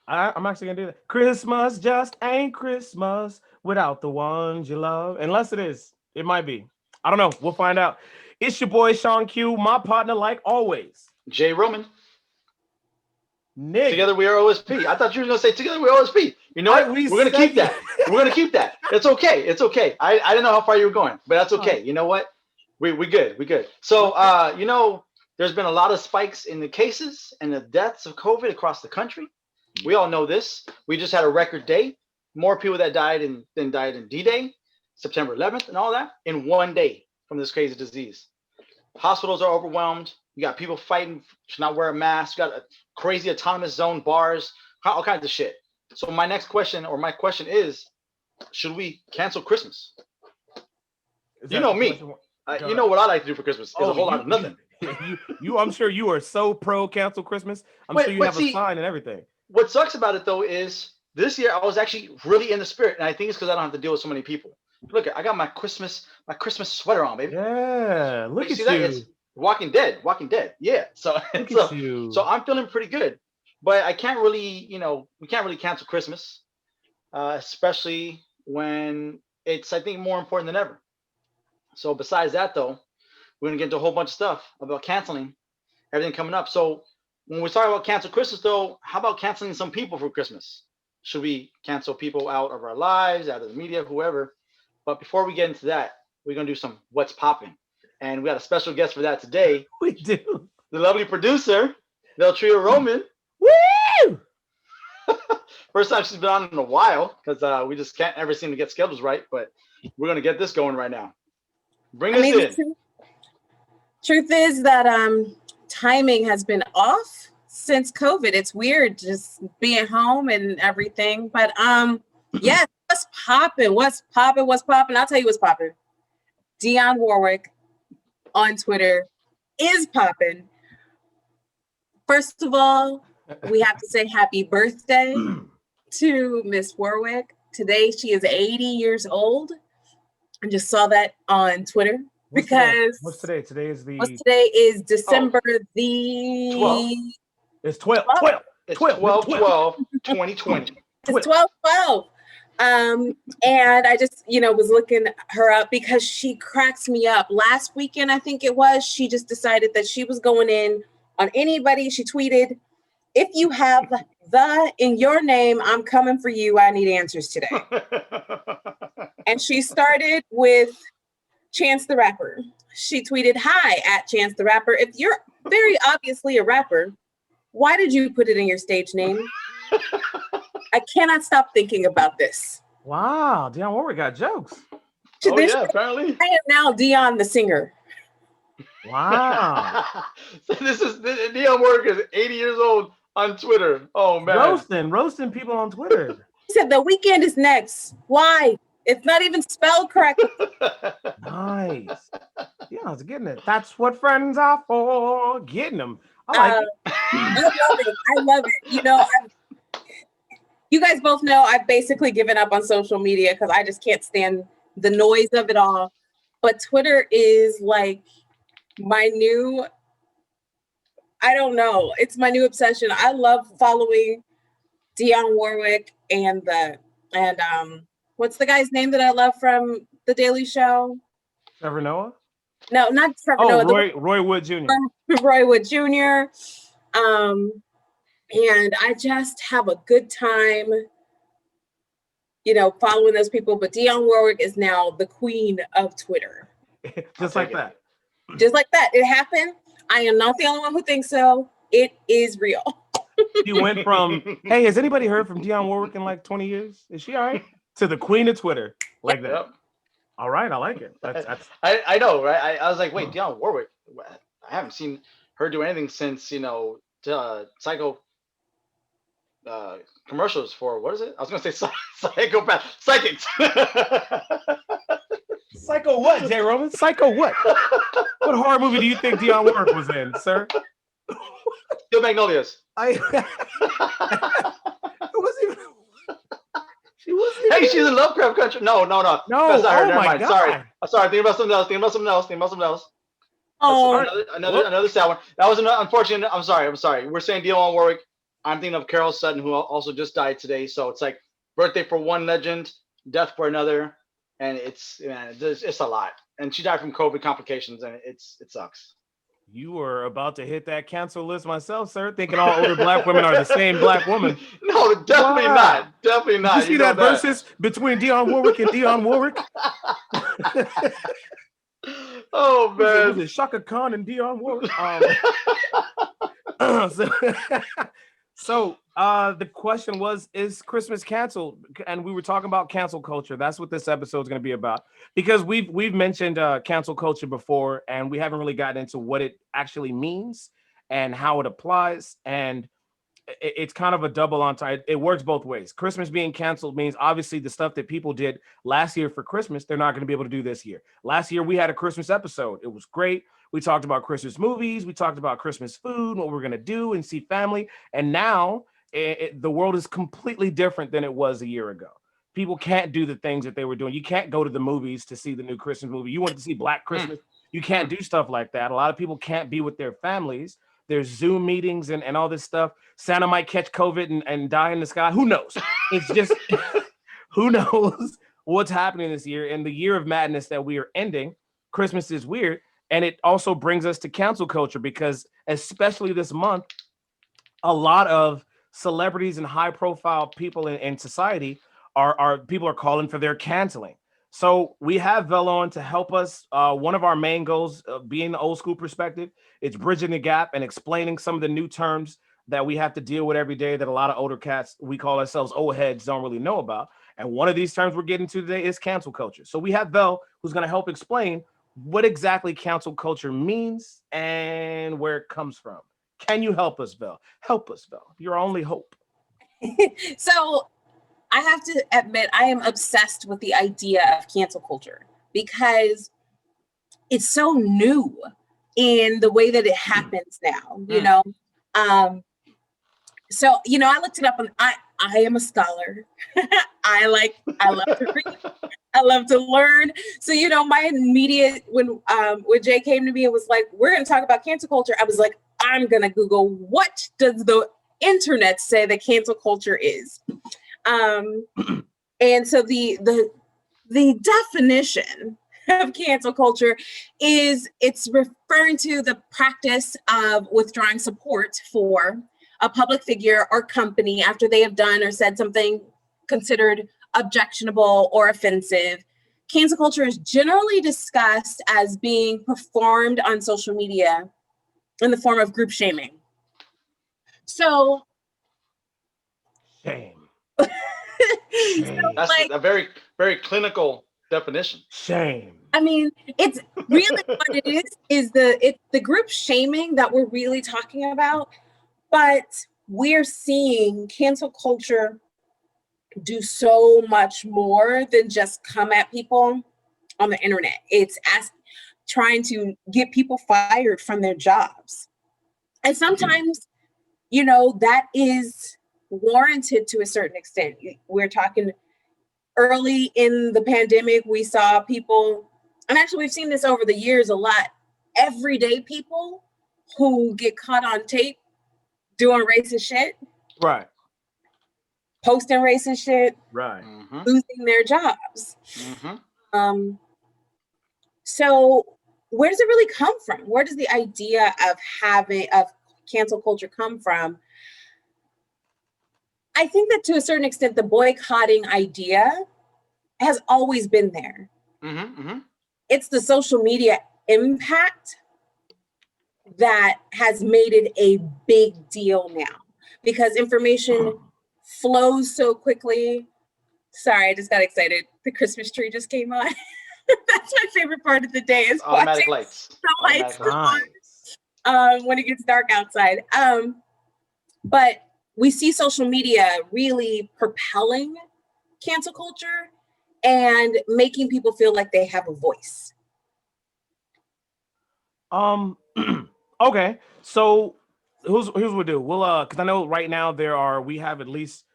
I'm actually gonna do that. Christmas just ain't Christmas without the ones you love. Unless it is. It might be. I don't know. We'll find out. It's your boy Sean Q, my partner, like always. J. Roman. Nigga. Together we are OSP. I thought you were gonna say together we are OSP. You know I what? we We're gonna keep said that. We're gonna keep that. It's okay. It's okay. I didn't know how far you were going, but that's All right. okay. You know what? We good. We good. So there's been a lot of spikes in the cases and the deaths of COVID across the country. We all know this. We just had a record day. More people that died than died in D-Day, September 11th, and all that in one day from this crazy disease. Hospitals are overwhelmed. You got people fighting to not wear a mask. You got a crazy autonomous zone bars, all kinds of shit. So my question is, should we cancel Christmas? Is You that know the me. question? You know what I like to do for Christmas is a Oh, whole lot of nothing. I'm sure you are so pro cancel Christmas. I'm sure you But have a see, sign and everything. what sucks about it though is this year I was actually really in the spirit, and I think it's because I don't have to deal with so many people. Look, I got my Christmas sweater on, baby. Yeah, But look you see at that? It's you. Walking Dead. Yeah. So Look at so you. I'm feeling pretty good, but I can't really, we can't really cancel Christmas, especially when it's, I think, more important than ever. So besides that, though, we're gonna get into a whole bunch of stuff about canceling everything coming up. So when we talk about cancel Christmas, though, how about canceling some people for Christmas? Should we cancel people out of our lives, out of the media, whoever? But before we get into that, we're gonna do some what's popping, and we got a special guest for that today, We do. the lovely producer, Veltria Roman. Woo! First time she's been on in a while because we just can't ever seem to get schedules right. But we're gonna get this going right now. Bring I us mean, the in. truth is that timing has been off since COVID. It's weird just being home and everything. But yeah, what's popping? What's popping? What's popping? I'll tell you what's popping. Dionne Warwick on Twitter is popping. First of all, we have to say happy birthday to Miss Warwick. Today she is 80 years old. I just saw that on Twitter because What's today? Today is the today is December the 12. it's 12. 12th. 12. It's 12. 12 12 2020. It's 12/12. And I just, was looking her up because she cracks me up. Last weekend, I think it was, she just decided that she was going in on anybody. She tweeted, "If you have the in your name, I'm coming for you. I need answers today." And she started with Chance the Rapper. She tweeted, "Hi, at Chance the Rapper. If you're very obviously a rapper, why did you put it in your stage name? I cannot stop thinking about this." Wow, Dionne Warwick got jokes. Oh yeah, apparently. I am now Dionne the singer. Wow. So this is Dionne Warwick is 80 years old on Twitter. Oh man. Roasting people on Twitter. He said, "The weekend is next." Why? It's not even spelled correctly. Nice. Yeah, I was getting it. That's what friends are for. Getting them. I like it. I love it. You guys both know I've basically given up on social media because I just can't stand the noise of it all. But Twitter is like my new, I don't know, it's my new obsession. I love following Dionne Warwick and what's the guy's name that I love from The Daily Show? Trevor Noah? No, not Trevor Oh, Noah. Roy Wood Jr. Roy Wood Jr. And I just have a good time, following those people. But Dionne Warwick is now the queen of Twitter. Just like that. Just like that. It happened. I am not the only one who thinks so. It is real. You went from, hey, has anybody heard from Dionne Warwick in like 20 years? Is she all right? To the queen of Twitter. Like that. Yep. All right, I like it. That's... I know, right? I was like, wait, Dionne Warwick. I haven't seen her do anything since, Psycho commercials for, what is it? I was going to say Psychopath. Psychics. Psycho what, J. Roman? Psycho what? What horror movie do you think Dionne Warwick was in, sir? Steel Magnolias. She wasn't even. Hey, she's in Lovecraft Country. No. No, that's not her. Never mind. God. Sorry. I'm sorry. Think about something else. Oh, another sad one. That was unfortunate. I'm sorry. We're saying Dionne Warwick I'm thinking of Carol Sutton, who also just died today. So it's like birthday for one legend, death for another, and it's a lot. And she died from COVID complications, and it sucks. You were about to hit that cancel list myself, sir, thinking all older black women are the same black woman. No, definitely Wow. not. Definitely not. Did you see that versus between Dionne Warwick and Dionne Warwick? Oh man, was it Shaka Khan and Dionne Warwick? So the question was, is Christmas canceled? And we were talking about cancel culture. That's what this episode is going to be about, because we've mentioned cancel culture before, and we haven't really gotten into what it actually means and how it applies. And it's kind of a double entendre. It works both ways. Christmas being canceled means obviously the stuff that people did last year for Christmas, they're not going to be able to do this year. Last year we had a Christmas episode. It was great. We talked about Christmas movies. We talked about Christmas food, what we're going to do and see family. And now the world is completely different than it was a year ago. People can't do the things that they were doing. You can't go to the movies to see the new Christmas movie. You want to see Black Christmas. You can't do stuff like that. A lot of people can't be with their families. There's Zoom meetings and all this stuff. Santa might catch COVID and die in the sky. Who knows? It's just, who knows what's happening this year. In the year of madness that we are ending, Christmas is weird. And it also brings us to cancel culture, because especially this month, a lot of celebrities and high profile people in society people are calling for their canceling. So we have Vel on to help us. One of our main goals, being the old school perspective, it's bridging the gap and explaining some of the new terms that we have to deal with every day that a lot of older cats, we call ourselves old heads, don't really know about. And one of these terms we're getting to today is cancel culture. So we have Vel, who's going to help explain what exactly cancel culture means and where it comes from. Can you help us, Vel? Help us, Vel. Your only hope. So I have to admit, I am obsessed with the idea of cancel culture, because it's so new in the way that it happens now, you know? So, you know, I looked it up, and I am a scholar. I love to read. I love to learn. So, you know, my immediate, when Jay came to me and was like, we're going to talk about cancel culture, I was like, I'm going to Google, what does the internet say that cancel culture is? And so the definition of cancel culture is, it's referring to the practice of withdrawing support for a public figure or company after they have done or said something considered objectionable or offensive. Cancel culture is generally discussed as being performed on social media in the form of group shaming. So, shame. That's like a very, very clinical definition. Shame. I mean, it's really what it is the group shaming that we're really talking about, but we're seeing cancel culture do so much more than just come at people on the internet. It's trying to get people fired from their jobs. And sometimes, you know, that is warranted to a certain extent. We're talking early in the pandemic, we saw people, and actually we've seen this over the years a lot, everyday people who get caught on tape doing racist shit. Right. Posting racist shit. Right. Losing their jobs. So where does it really come from? Where does the idea of cancel culture come from? I think that to a certain extent, the boycotting idea has always been there. It's the social media impact that has made it a big deal now, because information flows so quickly. Sorry, I just got excited. The Christmas tree just came on. That's my favorite part of the day, is automatic lights. The lights on when it gets dark outside. But we see social media really propelling cancel culture and making people feel like they have a voice. Okay, so here's what we'll do. We'll because I know right now we have at least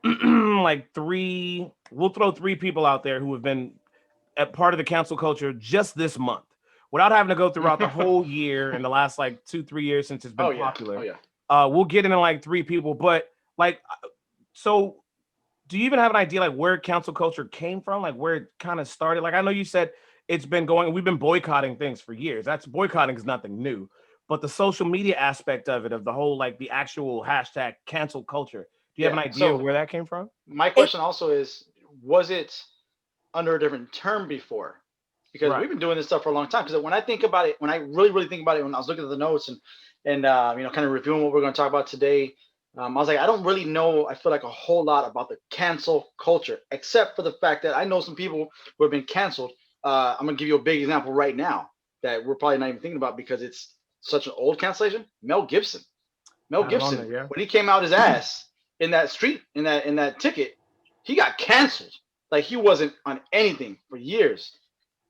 like three. We'll throw three people out there who have been a part of the cancel culture just this month, without having to go throughout the whole year and the last like 2-3 years since it's been popular. We'll get into like three people, but like, so do you even have an idea like where cancel culture came from, like where it kind of started? Like I know you said it's been going, we've been boycotting things for years. That's boycotting is nothing new, but the social media aspect of it, of the whole like the actual hashtag cancel culture. Do you have Yeah. an idea of So where that came from? my It question also is, was it under a different term before? Because Right. we've been doing this stuff for a long time. Because when I think about it, when I really think about it, when I was looking at the notes and kind of reviewing what we're going to talk about today, I was like, I don't really know. I feel like a whole lot about the cancel culture, except for the fact that I know some people who have been canceled. I'm going to give you a big example right now that we're probably not even thinking about because it's such an old cancellation. Mel Gibson. Mel Have it on there, Gibson, yeah. when he came out his ass in that street, in that ticket, he got canceled. Like he wasn't on anything for years.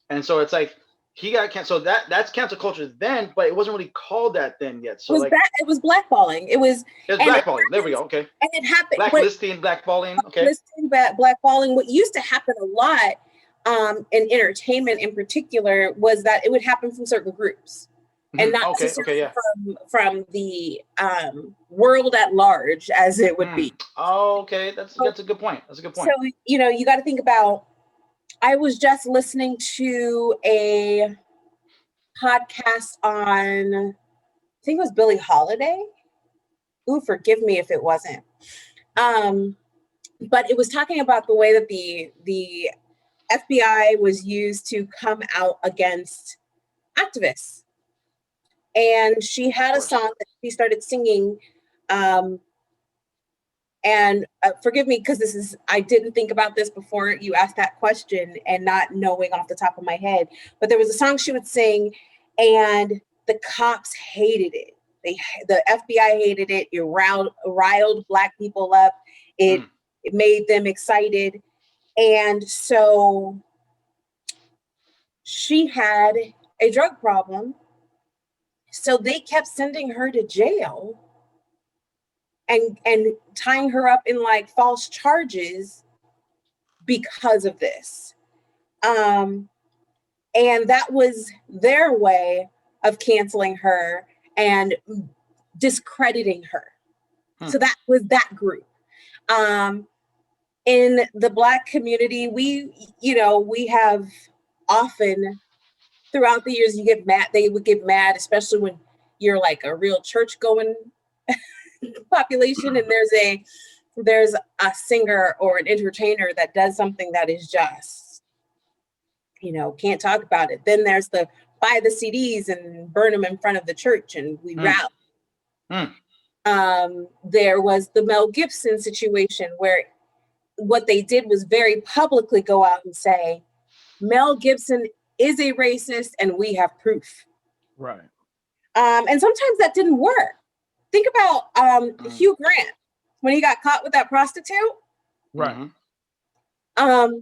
And so it's like he got canceled. So that's cancel culture then, but it wasn't really called that then yet. So was like that it was blackballing. It was, it's and it blackballing. There we happened, go. Okay. and it happened. What Blacklisting, blackballing. Okay. listing blackballing? What used to happen a lot in entertainment, in particular, was that it would happen from certain groups, and not Okay. Okay. necessarily Yeah. from the world at large, as it would be. Oh, okay. That's So, that's a good point. That's a good so point. you got to think about. I was just listening to a podcast on, I think it was Billie Holiday. Ooh, forgive me if it wasn't. Um, but it was talking about the way that the FBI was used to come out against activists. And she Of had a course. song that she started singing. Um, and forgive me, because I didn't think about this before you asked that question and not knowing off the top of my head. But there was a song she would sing, and the cops hated it. The FBI hated it. It riled Black people up. It, Mm. it made them excited. And so she had a drug problem. So they kept sending her to jail and tying her up in like false charges because of this. Um, and that was their way of canceling her and discrediting her. Hmm. So that was that group. In the Black community, we have often throughout the years, you get mad. They would get mad, especially when you're like a real church going population, and there's a singer or an entertainer that does something that is just, can't talk about it. Then there's the buy the CDs and burn them in front of the church, and we Mm. rally. Mm. There was the Mel Gibson situation where what they did was very publicly go out and say, Mel Gibson is a racist and we have proof. Right. And sometimes that didn't work. Think about Hugh Grant when he got caught with that prostitute. Right. Mm-hmm.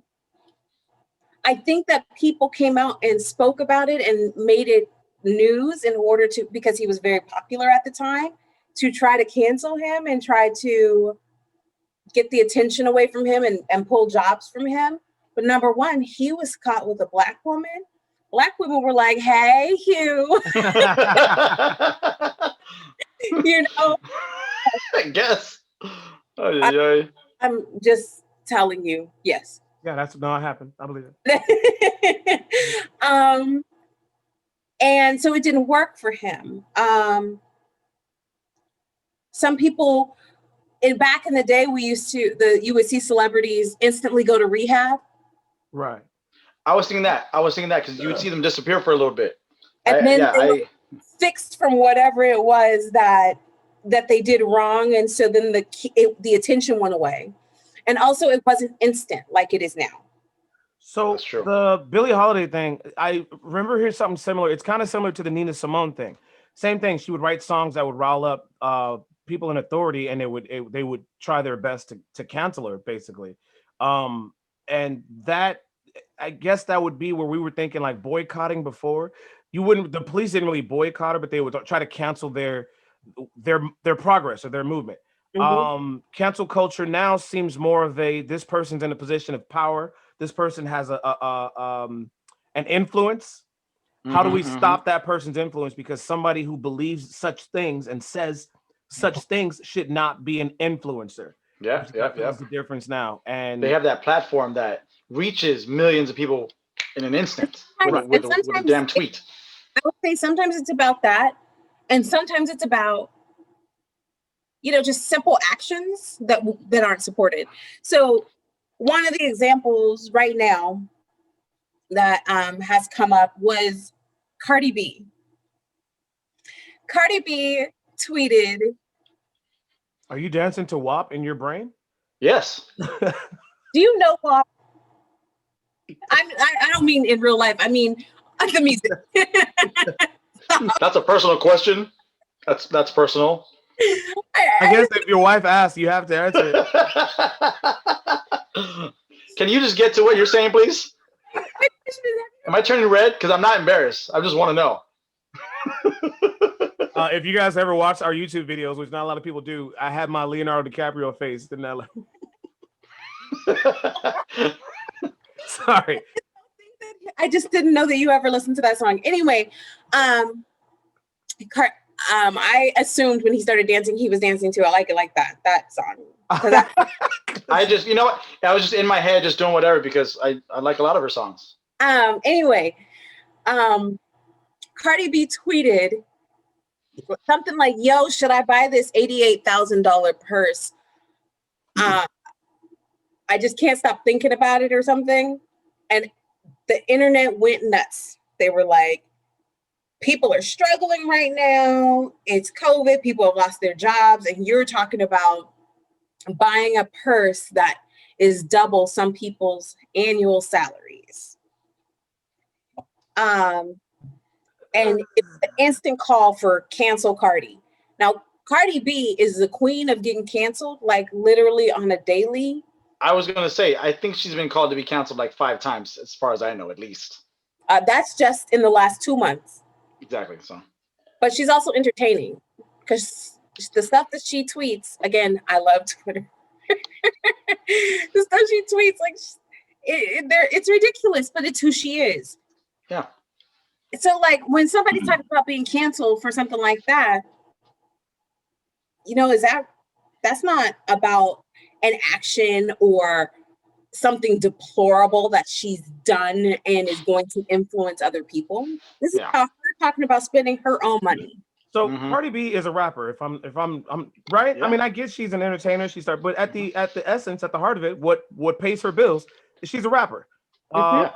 I think that people came out and spoke about it and made it news in order to, because he was very popular at the time, to try to cancel him and try to get the attention away from him and pull jobs from him. But number one, he was caught with a Black woman. Black women were like, hey, Hugh, I guess. I'm just telling you, yes. Yeah, that's no, it happened. I believe it. And so it didn't work for him. Some people back in the day, you would see celebrities instantly go to rehab. Right. I was thinking that because you would see them disappear for a little bit. And then they were fixed from whatever it was that they did wrong. And so then the attention went away. And also it wasn't instant like it is now. So the Billie Holiday thing, I remember hearing something similar. It's kind of similar to the Nina Simone thing. Same thing. She would write songs that would rile up people in authority, and they would try their best to cancel her, basically. And that, I guess that would be where we were thinking like boycotting before. The police didn't really boycott her, but they would try to cancel their progress or their movement. Mm-hmm. Cancel culture now seems more of this person's in a position of power. This person has an influence. How do we stop that person's influence? Because somebody who believes such things and says such things should not be an influencer. Yeah, yeah, yeah. That's the difference now. And They have that platform that reaches millions of people in an instant with And a sometimes damn tweet. I would say sometimes it's about that, and sometimes it's about just simple actions that aren't supported. So one of the examples right now that has come up was Cardi B. Cardi B tweeted. Are you dancing to WAP in your brain? Yes. Do you know WAP? I don't mean in real life. I mean the music. That's a personal question. That's personal. I guess if your wife asks, you have to answer it. Can you just get to what you're saying, please? Am I turning red? Because I'm not embarrassed. I just want to know. If you guys ever watch our YouTube videos, which not a lot of people do, I had my Leonardo DiCaprio face. Didn't I? Sorry. I just didn't know that you ever listened to that song. Anyway, I assumed when he started dancing, he was dancing to "I Like It Like That song. I just, you know what? I was just in my head, just doing whatever because I like a lot of her songs. Anyway, Cardi B tweeted something like, "Yo, should I buy this $88,000 purse? I just can't stop thinking about it," or something. And the internet went nuts. They were like, people are struggling right now. It's COVID. People have lost their jobs. And you're talking about buying a purse that is double some people's annual salaries. And it's an instant call for cancel Cardi. Now, Cardi B is the queen of getting canceled, like literally on a daily. I was going to say, I think she's been called to be canceled like 5 times, as far as I know, at least. That's just in the last 2 months. Exactly. So, but she's also entertaining because the stuff that she tweets, again, I love Twitter. The stuff she tweets, like, it's ridiculous, but it's who she is. Yeah. So, like, when somebody's talking about being canceled for something like that, that's not about an action or something deplorable that she's done and is going to influence other people. This is how we're talking about spending her own money. So Cardi B is a rapper. If I'm right, I mean, I guess she's an entertainer. But at the essence, at the heart of it, what pays her bills is she's a rapper. I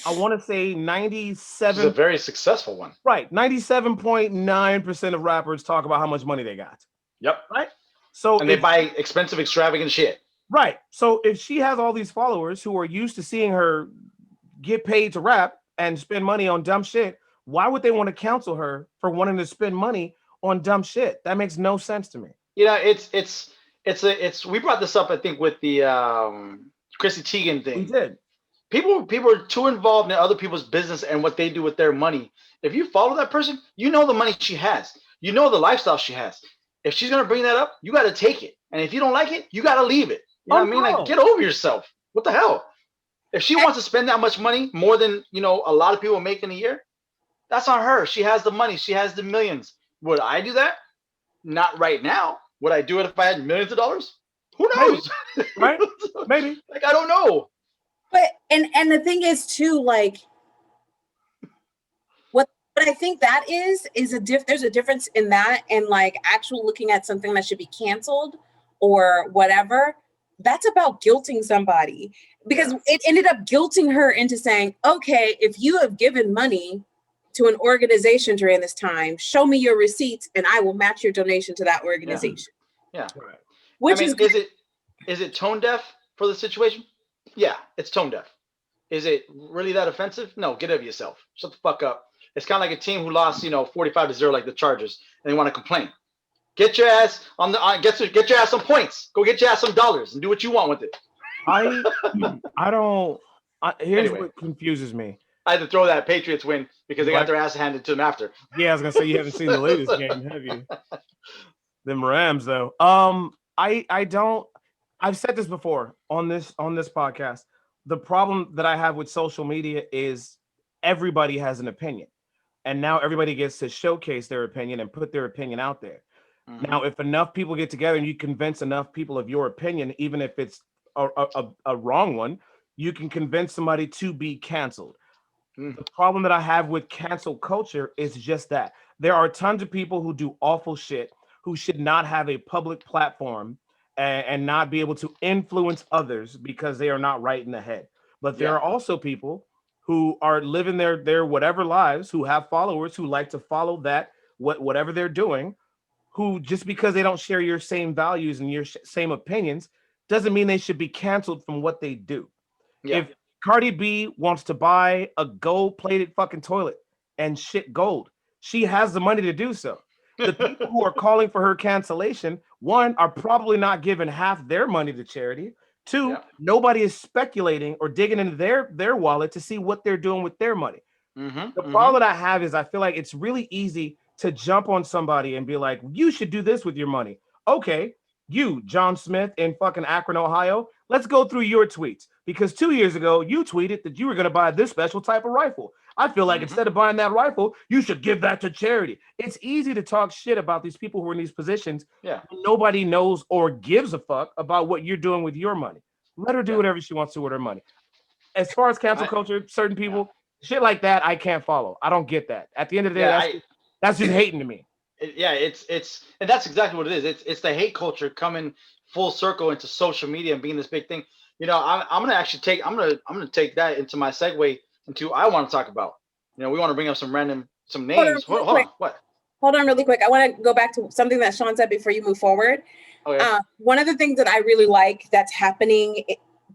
want to say 97. She's a very successful one. Right, 97.9% of rappers talk about how much money they got. Yep. Right. So they buy expensive, extravagant shit. Right. So if she has all these followers who are used to seeing her get paid to rap and spend money on dumb shit, why would they want to counsel her for wanting to spend money on dumb shit? That makes no sense to me. It's we brought this up, I think, with the Chrissy Teigen thing. We did. People are too involved in other people's business and what they do with their money. If you follow that person, you know the money she has. You know the lifestyle she has. If she's gonna bring that up, you got to take it. And if you don't like it, you got to leave it. You know what I mean? Like, get over yourself. What the hell? If she wants to spend that much money, more than a lot of people make in a year, that's on her. She has the money. She has the millions. Would I do that? Not right now. Would I do it if I had millions of dollars? Who knows? Maybe. Right? Maybe. Like, I don't know. But and the thing is too, like, what I think that is there's a difference in that and like actual looking at something that should be canceled or whatever. That's about guilting somebody, because it ended up guilting her into saying, okay, if you have given money to an organization during this time, show me your receipts and I will match your donation to that organization. Yeah. Right. Which is it tone deaf for the situation? Yeah, it's tone deaf. Is it really that offensive? No, get over yourself. Shut the fuck up. It's kind of like a team who lost, 45-0, like the Chargers, and they want to complain. Get your ass on the get your ass some points. Go get your ass some dollars and do what you want with it. Here's what confuses me. I had to throw that Patriots win because they got their ass handed to them after. Yeah, I was gonna say you haven't seen the latest game, have you? Them Rams, though. I don't. I've said this before on this podcast. The problem that I have with social media is everybody has an opinion, and now everybody gets to showcase their opinion and put their opinion out there. Mm-hmm. Now, if enough people get together and you convince enough people of your opinion, even if it's a wrong one, you can convince somebody to be canceled. Mm. The problem that I have with cancel culture is just that there are tons of people who do awful shit who should not have a public platform and not be able to influence others because they are not right in the head. But there Yeah. are also people who are living their whatever lives, who have followers who like to follow that whatever they're doing, who just because they don't share your same values and your same opinions doesn't mean they should be canceled from what they do. Yeah. If Cardi B wants to buy a gold plated fucking toilet and shit gold, she has the money to do so. The people who are calling for her cancellation, one, are probably not giving half their money to charity. Two, Yeah. nobody is speculating or digging into their wallet to see what they're doing with their money. Mm-hmm. The Mm-hmm. problem that I have is I feel like it's really easy to jump on somebody and be like, you should do this with your money. Okay, you, John Smith in fucking Akron, Ohio, let's go through your tweets. Because 2 years ago, you tweeted that you were going to buy this special type of rifle. I feel like Mm-hmm. instead of buying that rifle, you should give that to charity. It's easy to talk shit about these people who are in these positions. Yeah. Nobody knows or gives a fuck about what you're doing with your money. Let her do Yeah. whatever she wants to with her money. As far as cancel I. culture, certain Yeah. people, shit like that, I can't follow. I don't get that. At the end of the day, Yeah. that's just hating to me. Yeah. It's and that's exactly what it is. It's the hate culture coming full circle into social media and being this big thing. I'm gonna actually take I'm gonna take that into my segue into I want to talk about. We want to bring up some Hold on names. really Hold quick. on. What? Hold on really quick. I want to go back to something that Shaun said before you move forward. Okay. One of the things that I really like that's happening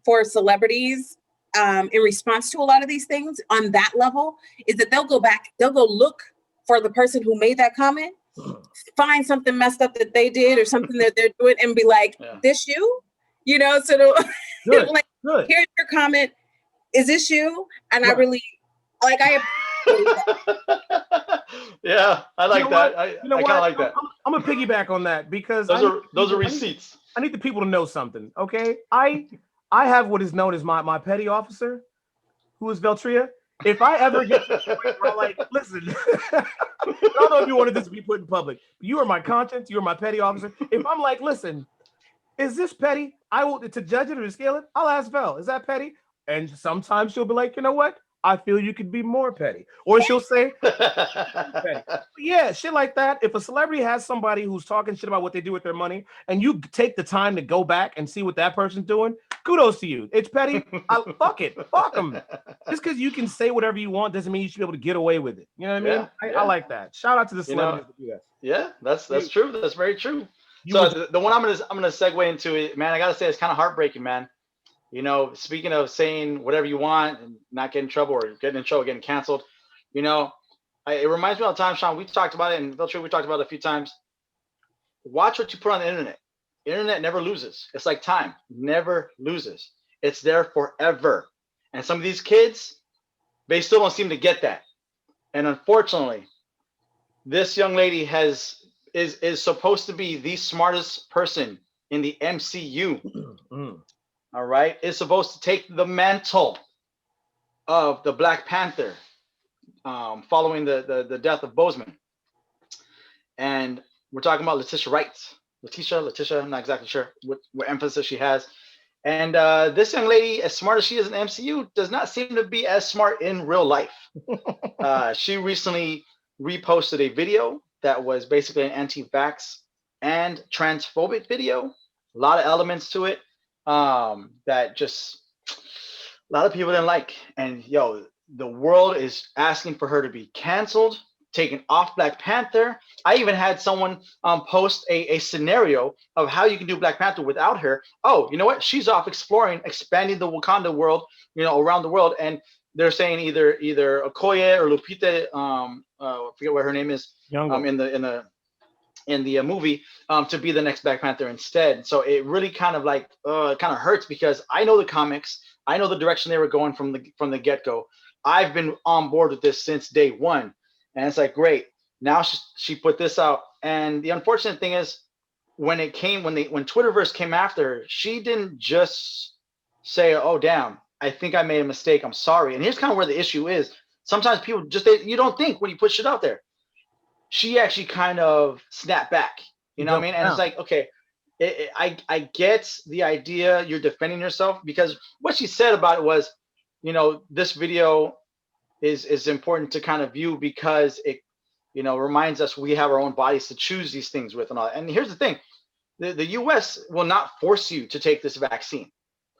for celebrities in response to a lot of these things on that level is that they'll go back, they'll go look for the person who made that comment, find something messed up that they did or something that they're doing and be like, Yeah. this you? So Good, like, good. here's your comment. Is this you? And I Right. really, like, I appreciate that. Yeah, I You like know that. what? I You know I kind of what? like that. I'm gonna piggyback on that because Those are receipts. I need the people to know something. Okay, I have what is known as my petty officer, who is Veltria. If I ever get to the point where I'm like, listen, I don't know if you wanted this to be put in public. But you are my conscience. You are my petty officer. If I'm like, listen, is this petty? I will to judge it or to scale it. I'll ask Vel, is that petty? And sometimes she'll be like, you know what? I feel you could be more petty. Or she'll say, petty. Yeah, shit like that. If a celebrity has somebody who's talking shit about what they do with their money, and you take the time to go back and see what that person's doing, kudos to you. It's petty. Fuck it. Fuck them. Just because you can say whatever you want doesn't mean you should be able to get away with it. You know what I mean? Yeah, I yeah. like that. Shout out to the You know, celebrities that do that. yeah, that's true. That's very true. You So were the one I'm gonna segue into it, man. I gotta say it's kind of heartbreaking, man. Speaking of saying whatever you want and not getting in trouble or getting in trouble, getting canceled, you know, it reminds me of the time, Shaun. We talked about it, and Veltria, we talked about it a few times. Watch what you put on the internet. Internet never loses. It's like time, never loses. It's there forever. And some of these kids, they still don't seem to get that. And unfortunately, this young lady is supposed to be the smartest person in the MCU. All right, is supposed to take the mantle of the Black Panther following the death of Boseman. And we're talking about Letitia Wright. Letitia, I'm not exactly sure what emphasis she has. And this young lady, as smart as she is in the MCU, does not seem to be as smart in real life. She recently reposted a video that was basically an anti-vax and transphobic video. A lot of elements to it that just a lot of people didn't like. And the world is asking for her to be canceled, taken off Black Panther. I even had someone post a scenario of how you can do Black Panther without her. Oh, you know what? She's off exploring, expanding the Wakanda world, around the world. And they're saying either Okoye or Lupita, I forget what her name is, in the movie, to be the next Black Panther instead. So it really kind of hurts because I know the comics, I know the direction they were going from the get go. I've been on board with this since day one, and it's like great. Now she put this out, and the unfortunate thing is when Twitterverse came after her, she didn't just say, "Oh damn, I think I made a mistake. I'm sorry." And here's kind of where the issue is. Sometimes people you don't think when you put shit out there. She actually kind of snapped back. You know what I mean? And it's like, okay, I get the idea you're defending yourself, because what she said about it was, this video is important to kind of view because it, reminds us we have our own bodies to choose these things with and all. And here's the thing, the US will not force you to take this vaccine.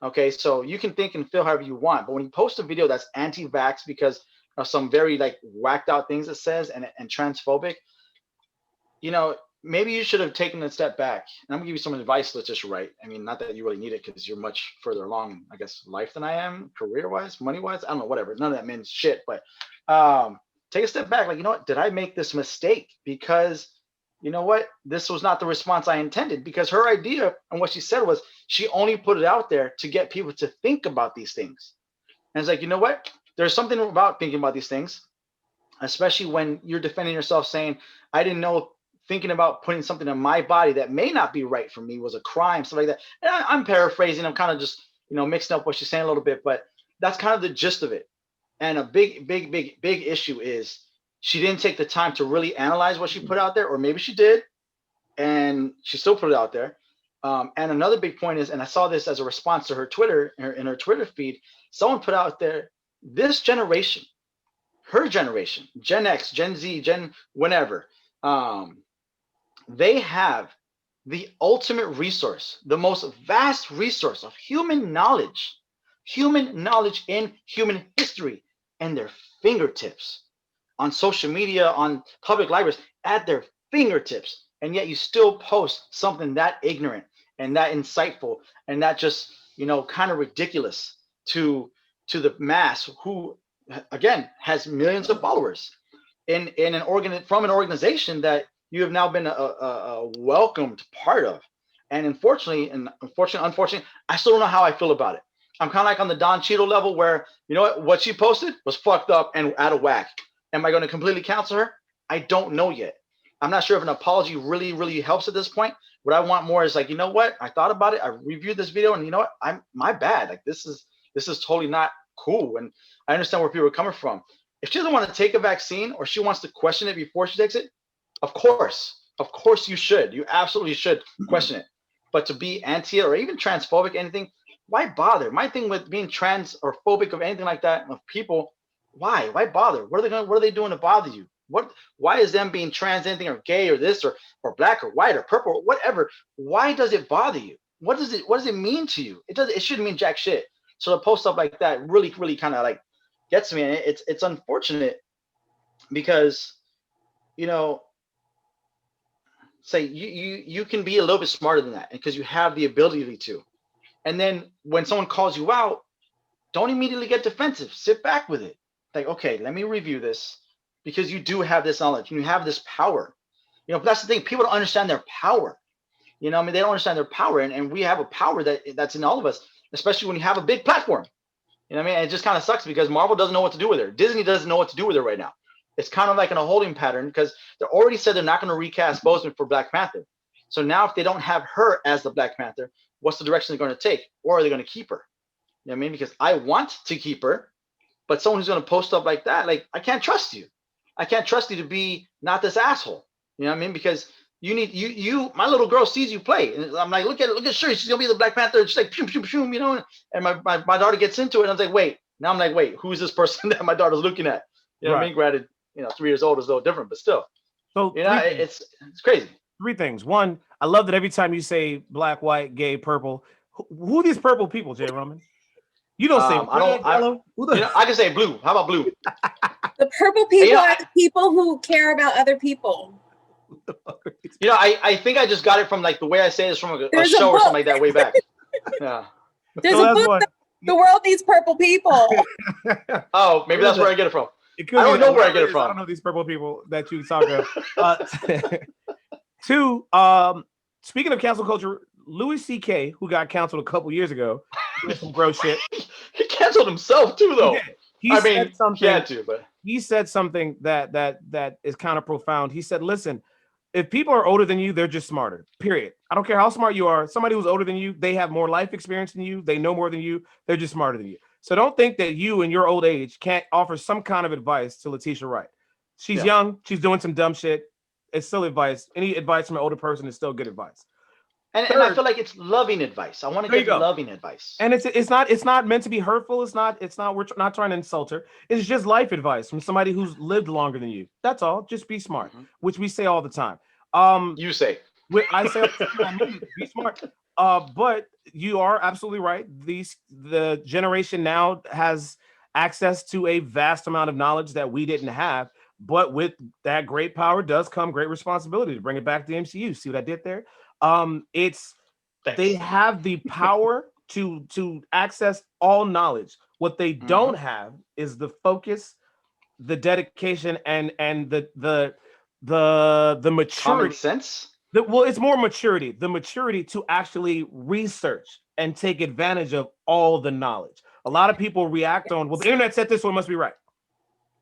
Okay, so you can think and feel however you want, but when you post a video that's anti-vax because of some very like whacked out things it says and transphobic, maybe you should have taken a step back. And I'm gonna give you some advice, Letitia, right? I mean, not that you really need it because you're much further along, I guess, life than I am, career-wise, money-wise. I don't know, whatever. None of that means shit. But take a step back. Like, you know what? Did I make this mistake? Because you know what? This was not the response I intended. Because her idea and what she said was she only put it out there to get people to think about these things. And it's like, you know what? There's something about thinking about these things, especially when you're defending yourself saying, I didn't know thinking about putting something in my body that may not be right for me was a crime, stuff like that. And I'm paraphrasing. I'm kind of just, mixing up what she's saying a little bit, but that's kind of the gist of it. And a big issue is she didn't take the time to really analyze what she put out there, or maybe she did, and she still put it out there. And another big point is, and I saw this as a response to her Twitter, in her Twitter feed, someone put out there, this generation, her generation, Gen X, Gen Z, Gen whenever, they have the ultimate resource, the most vast resource of human knowledge in human history, and their fingertips, on social media, on public libraries, at their fingertips. And yet you still post something that ignorant and that insightful and that just, kind of ridiculous to the mass, who, again, has millions of followers in from an organization that you have now been a welcomed part of. And unfortunately, I still don't know how I feel about it. I'm kind of like on the Don Cheadle level where, what she posted was fucked up and out of whack. Am I going to completely cancel her? I don't know yet. I'm not sure if an apology really, really helps at this point. What I want more is like, you know what? I thought about it. I reviewed this video, and you know what? My bad. Like, this is totally not cool. And I understand where people are coming from. If she doesn't want to take a vaccine, or she wants to question it before she takes it, of course you should. You absolutely should question it. But to be anti or even transphobic, anything, why bother? My thing with being trans or phobic of anything like that, of people, why bother? What are they doing to bother you? Why is them being trans anything, or gay, or this, or black, or white, or purple, or whatever? Why does it bother you? What does it mean to you? It shouldn't mean jack shit. So to post stuff like that really, really kind of like gets me. And it's unfortunate because, say you can be a little bit smarter than that, because you have the ability to. And then when someone calls you out, don't immediately get defensive. Sit back with it. Like, okay, let me review this, because you do have this knowledge and you have this power. But that's the thing. People don't understand their power. They don't understand their power. And we have a power that's in all of us, especially when you have a big platform. And it just kind of sucks because Marvel doesn't know what to do with her. Disney doesn't know what to do with her right now. It's kind of like in a holding pattern, because they already said they're not going to recast Boseman for Black Panther. So now if they don't have her as the Black Panther, what's the direction they're going to take? Or are they going to keep her? Because I want to keep her, but someone who's going to post stuff like that, like, I can't trust you. I can't trust you to be not this asshole. Because you need my little girl sees you play. And I'm like, look at Shuri. She's going to be the Black Panther. And she's like, pew, pew, pew, and my daughter gets into it. And I was like, wait. Now I'm like, wait, who's this person that my daughter's looking at? What I mean? Granted, 3 years old is a little different, but still. So it's crazy. 3 things. One, I love that every time you say black, white, gay, purple, who are these purple people, Jay Roman? You don't say yellow. I can say blue. How about blue? The purple people are the people who care about other people. I think I just got it from like the way I say this from a show or something like that way back. Yeah. There's a book. The world needs purple people. Oh, maybe that's where I get it from. I don't know where I get it from. I don't know these purple people that you talk about. 2, speaking of cancel culture, Louis C.K., who got canceled a couple years ago, doing some gross shit. He canceled himself too, though. He said something that is kind of profound. He said, listen, if people are older than you, they're just smarter, period. I don't care how smart you are. Somebody who's older than you, they have more life experience than you. They know more than you. They're just smarter than you. So don't think that you in your old age can't offer some kind of advice to Letitia Wright. She's young. She's doing some dumb shit. It's still advice. Any advice from an older person is still good advice. And I Third, feel like it's loving advice. I want to there you give go. loving advice. And it's not meant to be hurtful. It's not we're not trying to insult her. It's just life advice from somebody who's lived longer than you. That's all. Just be smart, which we say all the time. You say. I say all the time, I mean it, be smart. But you are absolutely right. The generation now has access to a vast amount of knowledge that we didn't have. But with that great power does come great responsibility. To bring it back to the MCU. See what I did there? It's they Thanks. have the power to access all knowledge. What they don't have is the focus, the dedication, and the Common maturity. sense. Well, it's more maturity. The maturity to actually research and take advantage of all the knowledge. A lot of people react on, well, the internet said this one must be right.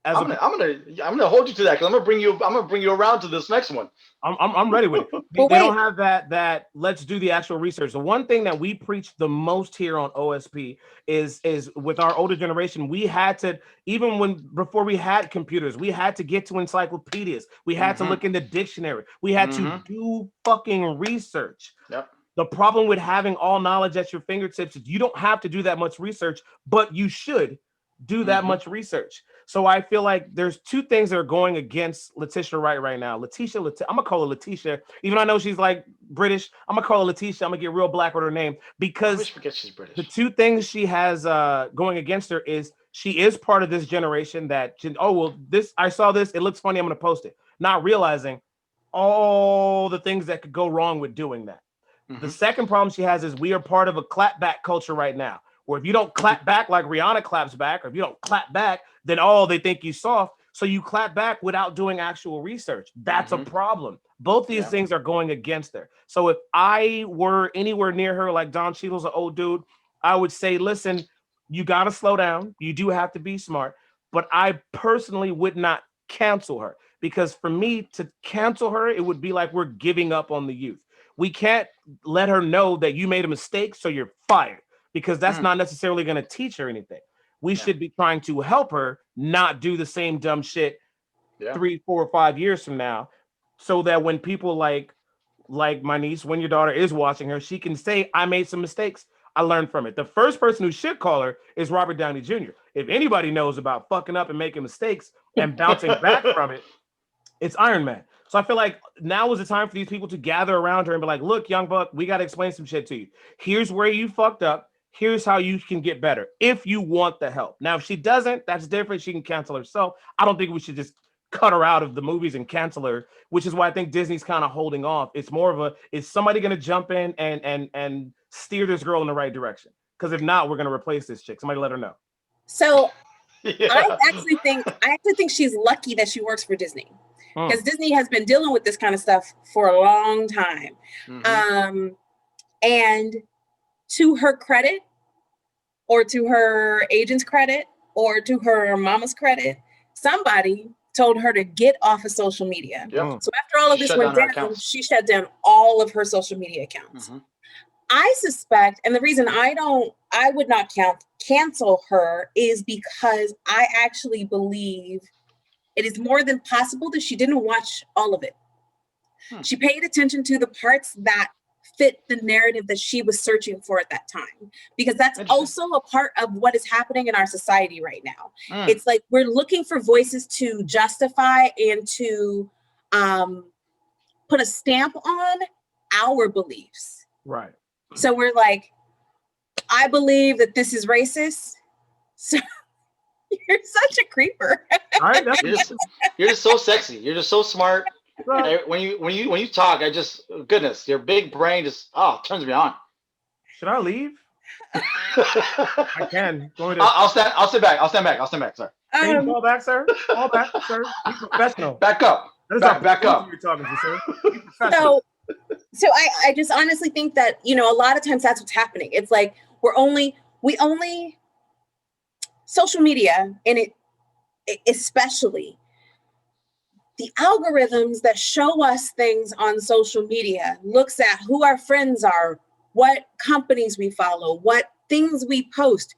As I'm gonna hold you to that because I'm gonna bring you around to this next one. I'm ready with it. But They wait, don't have that let's do the actual research. The one thing that we preach the most here on OSP is with our older generation, we had to, even before we had computers, we had to get to encyclopedias. We had to look in the dictionary. We had to do fucking research. Yep. The problem with having all knowledge at your fingertips is you don't have to do that much research, but you should do that much research. So I feel like there's two things that are going against Letitia right now. I'm gonna call her Letitia, even though I know she's like British. I'm gonna call her Letitia. I'm gonna get real black with her name I because always forget she's British. the two things she has going against her is she is part of this generation that I saw this, it looks funny, I'm gonna post it, not realizing all the things that could go wrong with doing that. The second problem she has is we are part of a clapback culture right now, where if you don't clap back like Rihanna claps back, or if you don't clap back, then they think you soft. So you clap back without doing actual research. That's a problem. Both these things are going against her. So if I were anywhere near her, like Don Cheadle's an old dude, I would say, listen, you got to slow down. You do have to be smart. But I personally would not cancel her, because for me to cancel her, it would be like we're giving up on the youth. We can't let her know that you made a mistake, so you're fired, because that's not necessarily going to teach her anything. We should be trying to help her not do the same dumb shit 3, 4, or 5 years from now, so that when people like my niece, when your daughter is watching her, she can say, I made some mistakes. I learned from it. The first person who should call her is Robert Downey Jr. If anybody knows about fucking up and making mistakes and bouncing back from it, it's Iron Man. So I feel like now is the time for these people to gather around her and be like, look, young buck, we got to explain some shit to you. Here's where you fucked up. Here's how you can get better if you want the help. Now, if she doesn't, that's different. She can cancel herself. I don't think we should just cut her out of the movies and cancel her, which is why I think Disney's kind of holding off. It's more of is somebody going to jump in and steer this girl in the right direction? Because if not, we're going to replace this chick. Somebody let her know. So I actually think she's lucky that she works for Disney, because Disney has been dealing with this kind of stuff for a long time. And to her credit, or to her agent's credit, or to her mama's credit, somebody told her to get off of social media. So after all of this went down, she shut down all of her social media accounts. I suspect, and the reason I would not cancel her is because I actually believe it is more than possible that she didn't watch all of it. She paid attention to the parts that fit the narrative that she was searching for at that time, because that's also a part of what is happening in our society right now. It's like we're looking for voices to justify and to put a stamp on our beliefs. Right. So we're like, I believe that this is racist. So you're such a creeper. All right, you're just so sexy. You're just so smart. Right. When you talk, goodness, your big brain just turns me on. Should I leave? I can. I'll stand back. Sir. Can you fall back, sir? Fall back, sir. Be professional. Back up. Back up. You're talking to, sir. Be professional. So I just honestly think that, a lot of times that's what's happening. It's like we only social media, and it especially the algorithms that show us things on social media looks at who our friends are, what companies we follow, what things we post,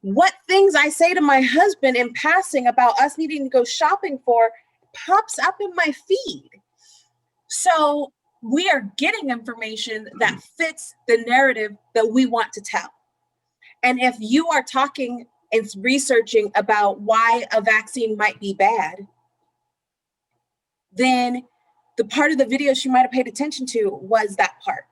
what things I say to my husband in passing about us needing to go shopping for pops up in my feed. So we are getting information that fits the narrative that we want to tell. And if you are talking and researching about why a vaccine might be bad, then the part of the video she might have paid attention to was that part.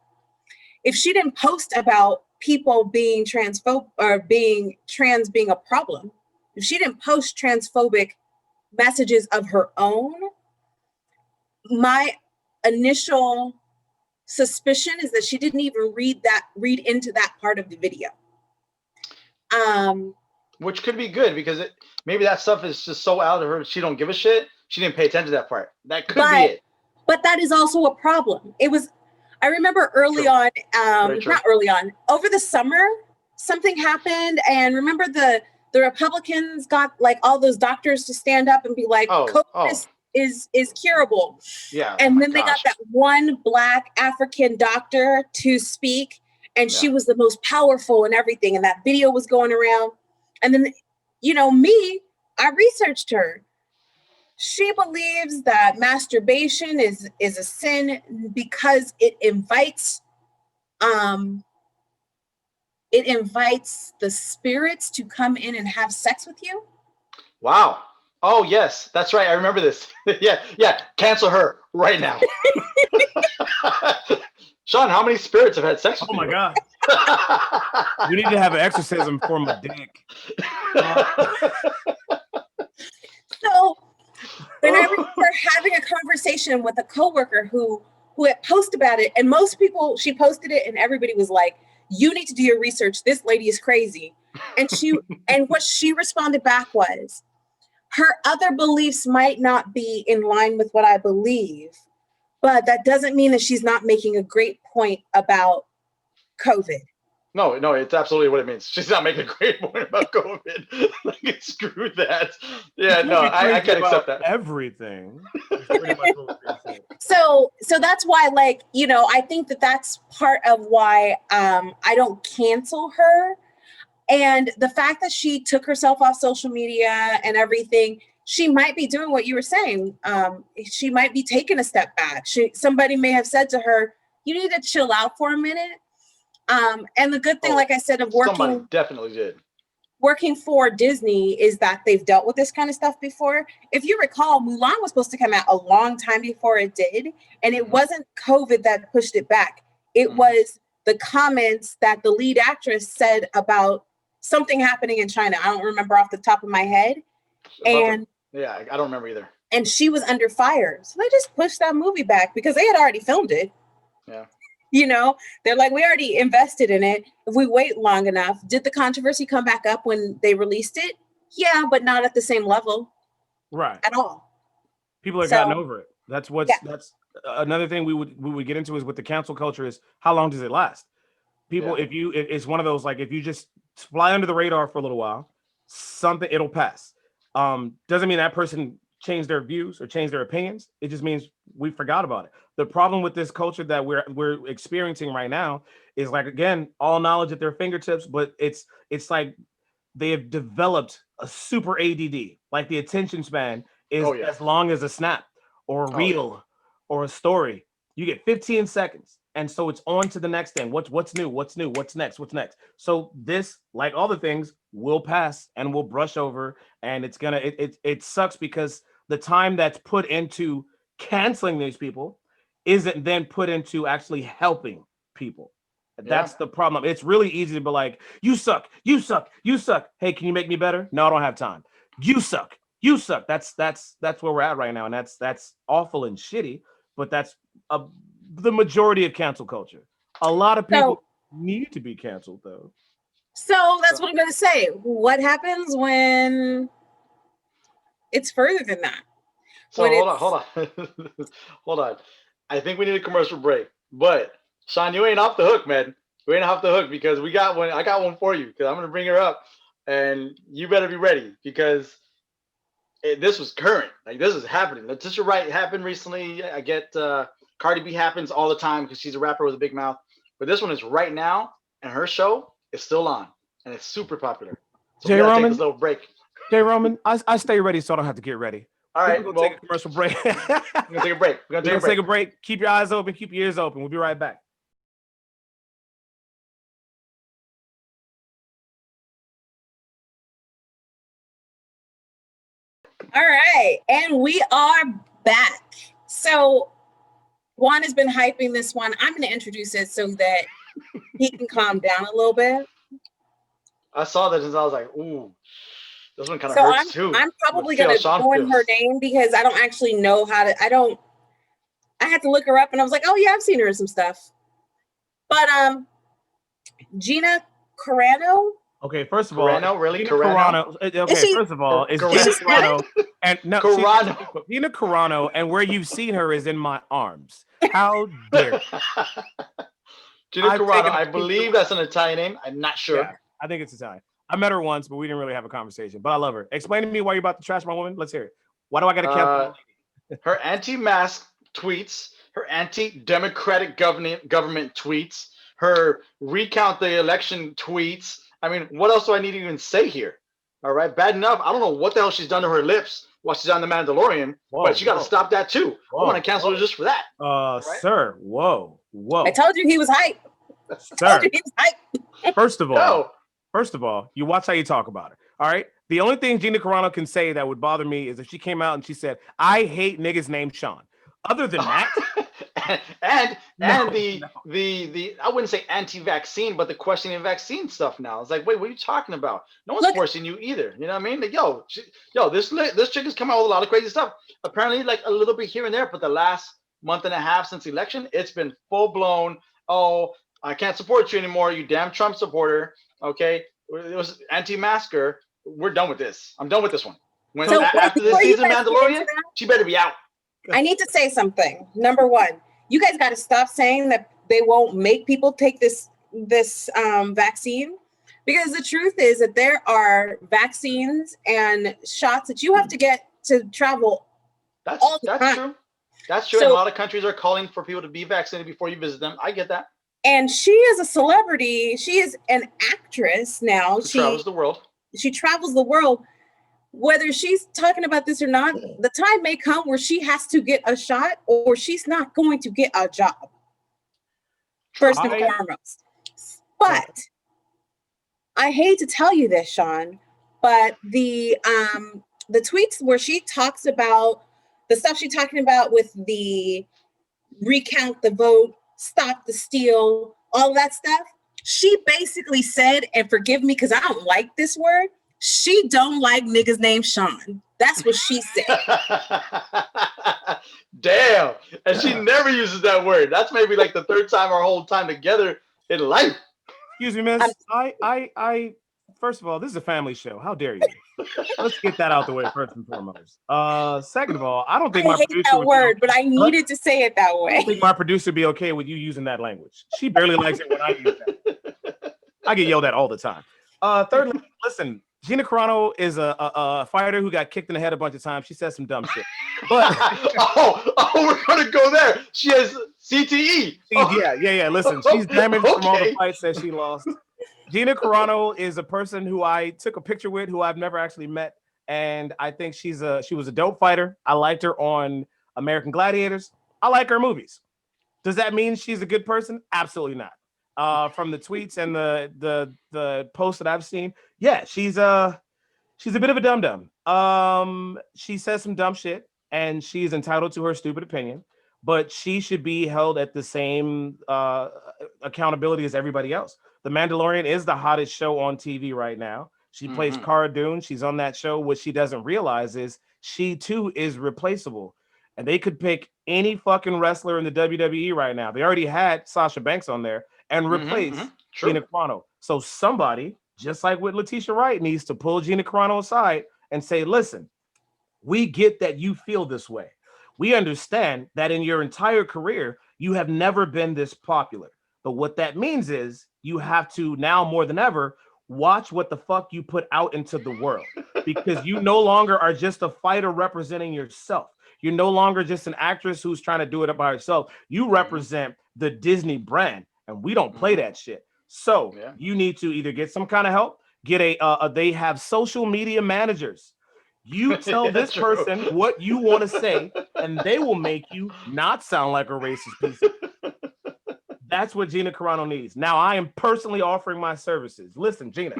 If she didn't post about people being transphobic or being trans being a problem, if she didn't post transphobic messages of her own, my initial suspicion is that she didn't even read into that part of the video. Which could be good because maybe that stuff is just so out of her. She don't give a shit. She didn't pay attention to that part. That could be it. But that is also a problem. I remember early on, not early on, over the summer, something happened. And remember the Republicans got like all those doctors to stand up and be like, COVID is curable. Yeah. And then they got that one Black African doctor to speak. And she was the most powerful and everything. And that video was going around. And then, I researched her. She believes that masturbation is a sin because it invites the spirits to come in and have sex with you. Wow. Oh yes, that's right. I remember this. yeah. Cancel her right now. Shaun, how many spirits have had sex with you? Oh my God. We need to have an exorcism for my dick. So when I remember having a conversation with a coworker who had posted about it, and most people, she posted it and everybody was like, you need to do your research. This lady is crazy. And what she responded back was, her other beliefs might not be in line with what I believe, but that doesn't mean that she's not making a great point about COVID. No, it's absolutely what it means. She's not making a great point about COVID. Like, screw that. Yeah, no, I can't accept that. Everything. Pretty much what we're saying. So that's why, I think that's part of why I don't cancel her. And the fact that she took herself off social media and everything, she might be doing what you were saying. She might be taking a step back. Somebody may have said to her, you need to chill out for a minute. And the good thing, like I said, of working, somebody definitely did. Working for Disney is that they've dealt with this kind of stuff before. If you recall, Mulan was supposed to come out a long time before it did, and it wasn't COVID that pushed it back. It was the comments that the lead actress said about something happening in China. I don't remember off the top of my head. I don't remember either. And she was under fire. So they just pushed that movie back because they had already filmed it. Yeah. They're like, we already invested in it. If we wait long enough, did the controversy come back up when they released it? Yeah, but not at the same level. Right. At all. People have gotten over it. That's that's another thing we would get into is with the cancel culture is how long does it last? People, it's one of those, like, if you just fly under the radar for a little while, it'll pass. Doesn't mean that person changed their views or changed their opinions. It just means we forgot about it. The problem with this culture that we're experiencing right now is, like, again, all knowledge at their fingertips, but it's like they have developed a super ADD. Like, the attention span is as long as a snap or a reel or a story. You get 15 seconds. And so it's on to the next thing. What's new? What's new? What's next? What's next? So this, like all the things, will pass and will brush over. And it's gonna it sucks because the time that's put into canceling these people isn't then put into actually helping people. That's the problem. It's really easy to be like, you suck, you suck, you suck. Hey, can you make me better? No, I don't have time. You suck, you suck. That's where we're at right now, and that's awful and shitty. But that's the majority of cancel culture. A lot of people need to be canceled, though. So that's what I'm going to say. What happens when it's further than that? So hold on. I think we need a commercial break. But Shaun, you ain't off the hook, man. You ain't off the hook because we got one. I got one for you because I'm going to bring her up, and you better be ready because this was current. Like, this is happening. Letitia Wright happened recently. I get Cardi B happens all the time because she's a rapper with a big mouth. But this one is right now, and her show is still on, and it's super popular. So Jay Roman, take this little break. Jay Roman, I stay ready so I don't have to get ready. All We're right. gonna Well, take a commercial break. we're gonna take a break. We're gonna Take a break. Keep your eyes open. Keep your ears open. We'll be right back. All right, and we are back. So Juan has been hyping this one. I'm going to introduce it so that he can calm down a little bit. I saw that and I was like, ooh, this one kind of So hurts too. I'm probably See how going to Shaun ruin her feels. name because I don't actually know how to. I had to look her up and I was like, oh yeah, I've seen her in some stuff. But Gina Carano. Okay, first of all, Carano, really? Gina Carano? Carano. Okay, first of all, it's Gina Carano, and no, Carano. Gina Carano, and where you've seen her is in my arms. How dare you? Gina I've Carano, taken a I picture- believe that's an Italian name. I'm not sure. Yeah, I think it's Italian. I met her once, but we didn't really have a conversation. But I love her. Explain to me why you're about to trash my woman. Let's hear it. Why do I got to cancel? Her anti-mask tweets, her anti-democratic government tweets, her recount the election tweets. I mean, what else do I need to even say here? All right, bad enough. I don't know what the hell she's done to her lips while she's on the Mandalorian, but she got to stop that too. I want to cancel her just for that. Right? Sir, whoa. I told you he was hype. Sir, he was hype. First of all, you watch how you talk about her. All right. The only thing Gina Carano can say that would bother me is if she came out and she said, "I hate niggas named Shaun." Other than that, and the I wouldn't say anti-vaccine, but the questioning vaccine stuff now. It's like, wait, what are you talking about? No one's forcing you either. You know what I mean? Like, this chick has come out with a lot of crazy stuff. Apparently, like a little bit here and there, but the last month and a half since the election, it's been full blown. Oh, I can't support you anymore, you damn Trump supporter. Okay, it was anti-masker. We're done with this. I'm done with this one. After this season, Mandalorian, she better be out. I need to say something. Number one, you guys got to stop saying that they won't make people take this vaccine, because the truth is that there are vaccines and shots that you have to get to travel. That's true. That's true. So, and a lot of countries are calling for people to be vaccinated before you visit them. I get that. And she is a celebrity. She is an actress now. She travels the world. She travels the world. Whether she's talking about this or not, the time may come where she has to get a shot or she's not going to get a job. First and foremost. But I hate to tell you this, Shaun, but the tweets where she talks about the stuff she's talking about with the recount the vote, stop the steal, all that stuff, she basically said, and forgive me because I don't like this word, she don't like niggas named Shaun. That's what she said. Damn. And she never uses that word. That's maybe like the third time our whole time together in life. Excuse me, miss. I first of all, this is a family show. How dare you? Let's get that out the way first and foremost. Second of all, I don't think I my hate producer that word, but I needed to say it that way. I don't think my producer would be okay with you using that language. She barely likes it when I use that. I get yelled at all the time. Thirdly, listen, Gina Carano is a fighter who got kicked in the head a bunch of times. She says some dumb shit. But we're gonna go there. She has CTE. Yeah. Listen, she's damaged from all the fights that she lost. Gina Carano is a person who I took a picture with, who I've never actually met, and I think she was a dope fighter. I liked her on American Gladiators. I like her movies. Does that mean she's a good person? Absolutely not. From the tweets and the posts that I've seen, yeah, she's a bit of a dum-dum. She says some dumb shit, and she's entitled to her stupid opinion, but she should be held at the same accountability as everybody else. The Mandalorian is the hottest show on TV right now. She plays Cara Dune. She's on that show. What she doesn't realize is she too is replaceable. And they could pick any fucking wrestler in the WWE right now. They already had Sasha Banks on there and replace Gina Carano. So somebody, just like with Letitia Wright, needs to pull Gina Carano aside and say, listen, we get that you feel this way. We understand that in your entire career, you have never been this popular. But what that means is you have to now more than ever watch what the fuck you put out into the world, because you no longer are just a fighter representing yourself. You're no longer just an actress who's trying to do it by herself. You represent the Disney brand, and we don't play that shit. So you need to either get some kind of help, get they have social media managers. You tell this True. person what you want to say, and they will make you not sound like a racist piece of. That's what Gina Carano needs. Now, I am personally offering my services. Listen, Gina,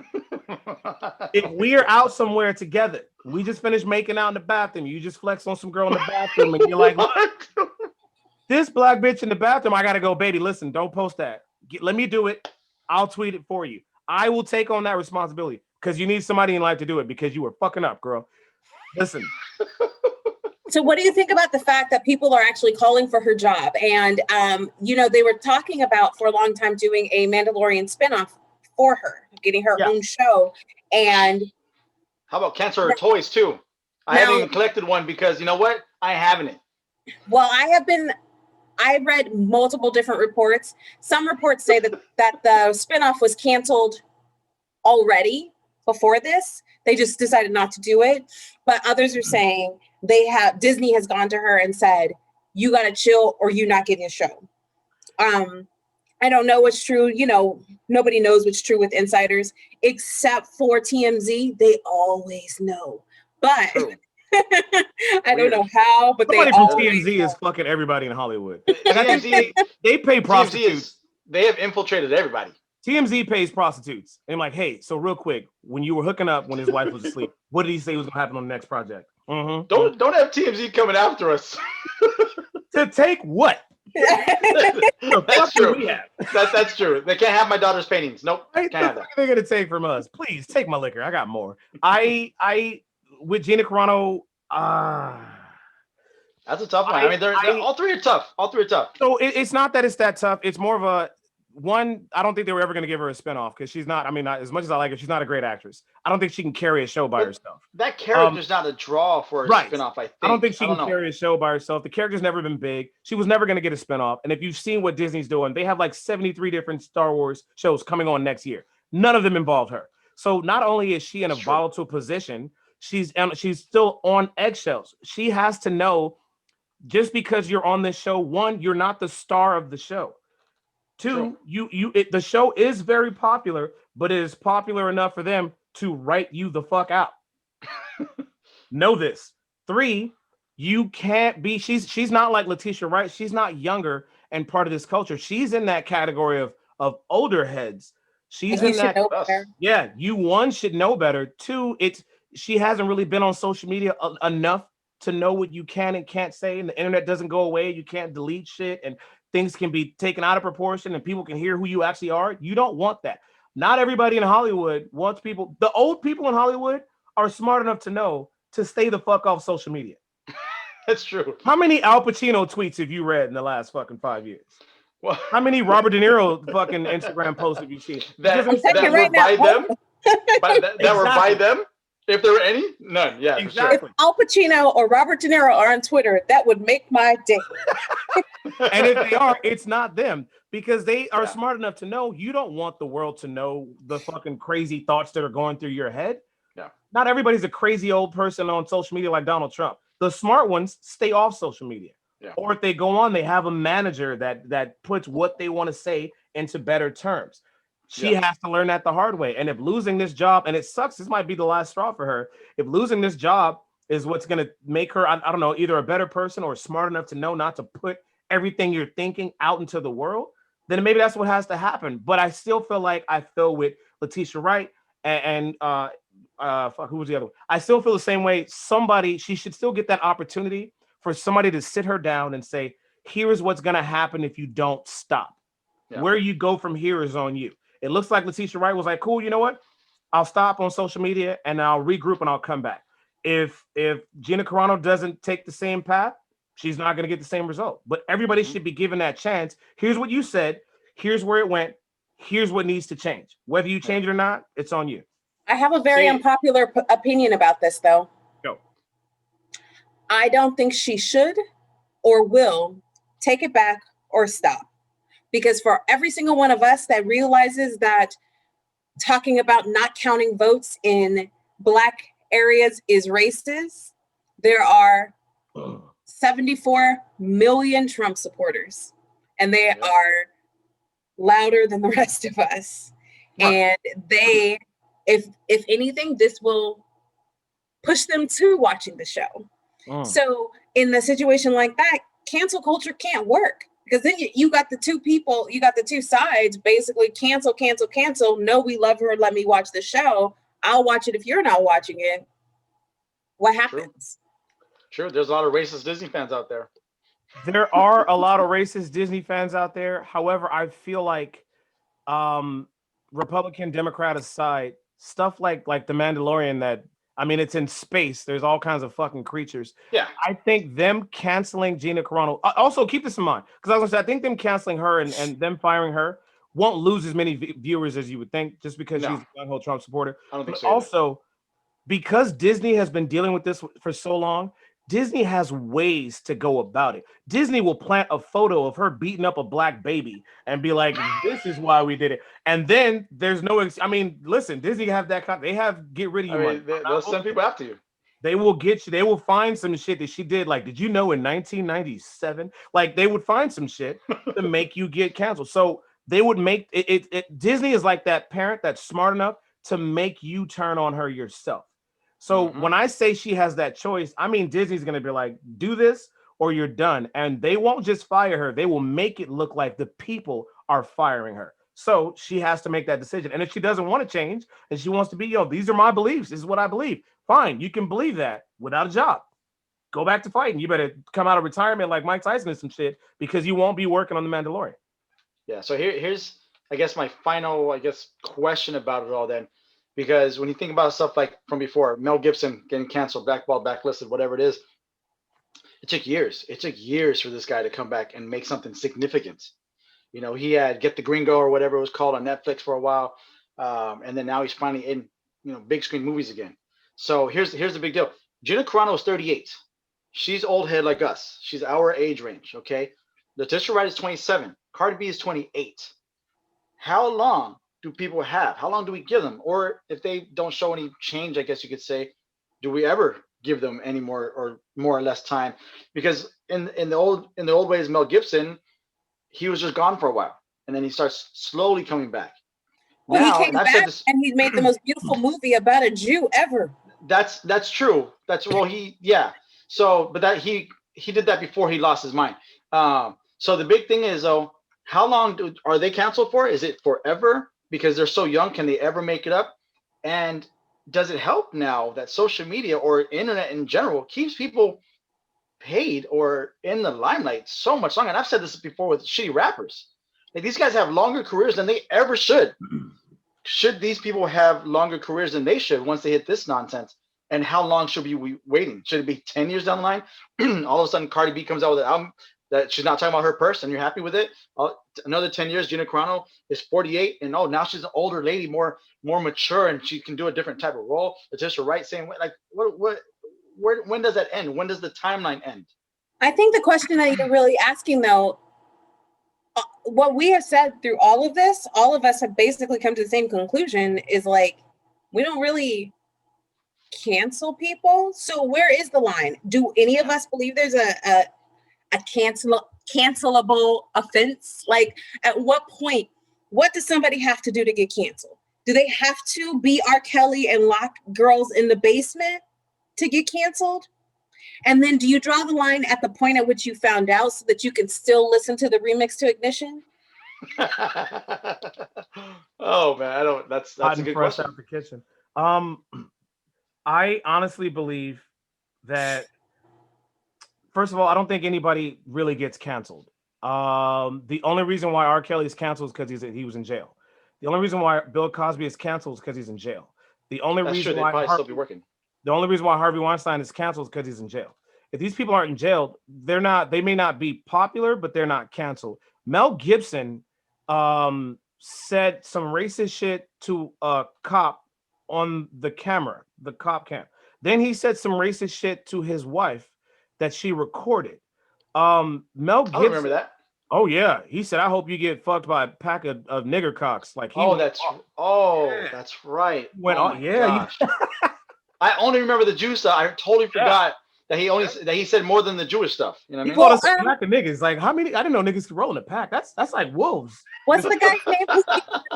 if we are out somewhere together, we just finished making out in the bathroom. You just flex on some girl in the bathroom, and you're like, look, this black bitch in the bathroom, I gotta go, baby. Listen, don't post that. Let me do it. I'll tweet it for you. I will take on that responsibility because you need somebody in life to do it because you were fucking up, girl. Listen. So what do you think about the fact that people are actually calling for her job? And, they were talking about for a long time doing a Mandalorian spinoff for her, getting her own show. And how about cancel her toys too? I haven't even collected one because you know what? I haven't it. Well, I read multiple different reports. Some reports say that the spinoff was canceled already before this. They just decided not to do it. But others are saying Disney has gone to her and said, you got to chill or you're not getting a show. I don't know what's true. Nobody knows what's true with insiders except for TMZ. They always know. But I don't know how, but somebody they from always TMZ know. is fucking everybody in Hollywood. And I think they pay prostitutes. They have infiltrated everybody. TMZ pays prostitutes. And I'm like, hey, so real quick, when you were hooking up when his wife was asleep, what did he say was going to happen on the next project? Mm-hmm. Don't have TMZ coming after us. To take what? That's true. That's true. They can't have my daughter's paintings. Nope. Can't have that. They're gonna take from us. Please take my liquor. I got more. I with Gina Carano. That's a tough one. I mean, all three are tough. All three are tough. So it's not that it's that tough. It's more of a one. I don't think they were ever going to give her a spinoff because she's not. I mean, not as much as I like her, she's not a great actress. I don't think she can carry a show by herself. That character's not a draw for a spinoff. I think. I don't think she can carry a show by herself. The character's never been big. She was never going to get a spinoff. And if you've seen what Disney's doing, they have like 73 different Star Wars shows coming on next year. None of them involved her. So not only is she in a volatile position, she's still on eggshells. She has to know. Just because you're on this show, one, you're not the star of the show. Two, the show is very popular, but it is popular enough for them to write you the fuck out. Know this. Three, you can't be. She's not like Letitia Wright. She's not younger and part of this culture. She's in that category of older heads. She's in that. Yeah, you should know better. Two, she hasn't really been on social media enough to know what you can and can't say, and the internet doesn't go away. You can't delete shit, and things can be taken out of proportion, and people can hear who you actually are. You don't want that. Not everybody in Hollywood wants people. The old people in Hollywood are smart enough to know to stay the fuck off social media. That's true. How many Al Pacino tweets have you read in the last fucking 5 years? Well, how many Robert De Niro fucking Instagram posts have you seen? That were by them? That were by them? If there were any, none. Yeah, exactly. For sure. If Al Pacino or Robert De Niro are on Twitter, that would make my day. And if they are, it's not them because they are smart enough to know you don't want the world to know the fucking crazy thoughts that are going through your head. Yeah. Not everybody's a crazy old person on social media like Donald Trump. The smart ones stay off social media. Yeah. Or if they go on, they have a manager that puts what they want to say into better terms. She has to learn that the hard way. And if losing this job, and it sucks, this might be the last straw for her. If losing this job is what's going to make her, I don't know, either a better person or smart enough to know not to put everything you're thinking out into the world, then maybe that's what has to happen. But I still feel like I feel with Letitia Wright and who was the other one? I still feel the same way. She should still get that opportunity for somebody to sit her down and say, here is what's going to happen if you don't stop. Yeah. Where you go from here is on you. It looks like Letitia Wright was like, cool, you know what? I'll stop on social media and I'll regroup and I'll come back. If Gina Carano doesn't take the same path, she's not going to get the same result. But everybody should be given that chance. Here's what you said. Here's where it went. Here's what needs to change. Whether you change it or not, it's on you. I have a very unpopular opinion about this, though. Go. I don't think she should or will take it back or stop. Because for every single one of us that realizes that talking about not counting votes in Black areas is racist, there are 74 million Trump supporters, and they are louder than the rest of us. And they, if anything, this will push them to watching the show. So in a situation like that, cancel culture can't work, because then you got the two people, you got the two sides, basically cancel. No, we love her. Let me watch the show. I'll watch it if you're not watching it. What happens? True. There's a lot of racist Disney fans out there. There are a lot of racist Disney fans out there. However, I feel like Republican, Democrat aside, stuff like The Mandalorian, that I mean, it's in space. There's all kinds of fucking creatures. Yeah. I think them canceling Gina Carano. Also, keep this in mind, because I was gonna say, I think them canceling her and them firing her won't lose as many viewers as you would think, just because she's a young Trump supporter. I don't think but so. Also, because Disney has been dealing with this for so long, Disney has ways to go about it. Disney will plant a photo of her beating up a black baby and be like, "This is why we did it." And then there's no. I mean, listen, Disney have that kind. They have get rid of you. I mean, they'll send people after you. They will get you. They will find some shit that she did. Like, did you know in 1997? Like, they would find some shit to make you get canceled. So they would make it. Disney is like that parent that's smart enough to make you turn on her yourself. So when I say she has that choice, I mean Disney's going to be like, do this or you're done. And they won't just fire her. They will make it look like the people are firing her. So she has to make that decision. And if she doesn't want to change and she wants to be, these are my beliefs. This is what I believe. Fine. You can believe that without a job. Go back to fighting. You better come out of retirement like Mike Tyson and some shit, because you won't be working on The Mandalorian. Yeah. So here's, I guess, my final, question about it all then. Because when you think about stuff like from before, Mel Gibson getting canceled, blackballed, blacklisted, whatever it is, it took years. It took years for this guy to come back and make something significant. He had Get the Gringo or whatever it was called on Netflix for a while. And then now he's finally in, big screen movies again. So here's the big deal. Gina Carano is 38. She's old head like us. She's our age range, okay? Letitia Wright is 27. Cardi B is 28. How long do people have? How long do we give them? Or if they don't show any change, I guess you could say, do we ever give them any more or less time? Because in the old ways, Mel Gibson, he was just gone for a while, and then he starts slowly coming back. Well, he came back and he's made the most beautiful movie about a Jew ever. That's true. So, but that he did that before he lost his mind. So the big thing is, though, how long are they canceled for? Is it forever? Because they're so young, can they ever make it up? And does it help now that social media or internet in general keeps people paid or in the limelight so much longer? And I've said this before with shitty rappers. Like, these guys have longer careers than they ever should. Should these people have longer careers than they should once they hit this nonsense? And how long should we be waiting? Should it be 10 years down the line? All of a sudden, Cardi B comes out with an album that she's not talking about her purse, and you're happy with it. Another 10 years, Gina Carano is 48, and now she's an older lady, more mature, and she can do a different type of role. Letitia Wright saying, when does that end? When does the timeline end? I think the question that you're really asking, though, what we have said through all of this, all of us have basically come to the same conclusion, is like, we don't really cancel people. So where is the line? Do any of us believe there's a cancelable offense? Like, at what point, what does somebody have to do to get canceled? Do they have to be R. Kelly and lock girls in the basement to get canceled? And then do you draw the line at the point at which you found out so that you can still listen to the remix to Ignition? Oh man, that's a good question. Out the kitchen. I honestly believe that, first of all, I don't think anybody really gets canceled. The only reason why R. Kelly is canceled is because he was in jail. The only reason why Bill Cosby is canceled is because he's in jail. The only reason why probably still be working. The only reason why Harvey Weinstein is canceled is because he's in jail. If these people aren't in jail, they may not be popular, but they're not canceled. Mel Gibson said some racist shit to a cop on the cop cam. Then he said some racist shit to his wife that she recorded. Mel Gibson. I remember that. Oh yeah, he said, "I hope you get fucked by a pack of nigger cocks." Like that's right. Went on, yeah. I only remember the Jew stuff. I totally forgot that he said more than the Jewish stuff. You know what I mean? He called us a pack of niggas. Like, how many? I didn't know niggas could roll in a pack. That's like wolves. What's the guy's name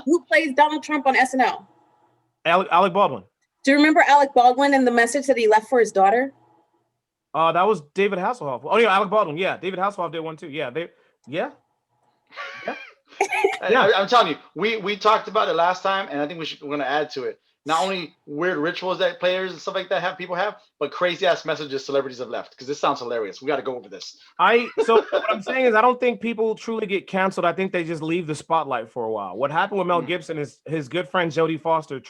who plays Donald Trump on SNL? Alec Baldwin. Do you remember Alec Baldwin and the message that he left for his daughter? That was David Hasselhoff. Oh yeah, Alec Baldwin. Yeah, David Hasselhoff did one too. Yeah, yeah, yeah, yeah. I'm telling you, we talked about it last time, and I think we're going to add to it. Not only weird rituals that players and stuff like that people have, but crazy ass messages celebrities have left. Because this sounds hilarious. We got to go over this. So what I'm saying is, I don't think people truly get canceled. I think they just leave the spotlight for a while. What happened with Mel Gibson is his good friend Jodie Foster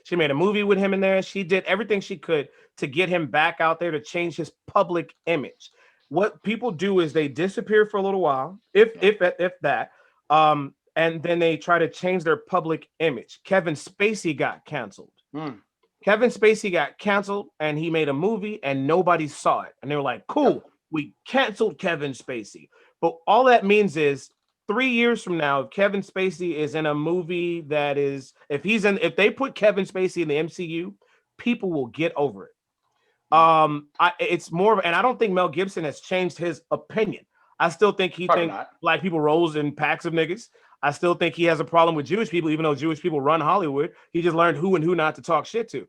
she made a movie with him in there. She did everything she could to get him back out there to change his public image. What people do is they disappear for a little while, if that, and then they try to change their public image. Kevin Spacey got canceled. Kevin Spacey got canceled, and he made a movie, and nobody saw it. And they were like, cool, we canceled Kevin Spacey. But all that means is 3 years from now, if Kevin Spacey is in a movie that is, if they put Kevin Spacey in the MCU, people will get over it. It's more of, and I don't think Mel Gibson has changed his opinion. I still think he thinks black people rolls in packs of niggas. I still think he has a problem with Jewish people, even though Jewish people run Hollywood. He just learned who and who not to talk shit to.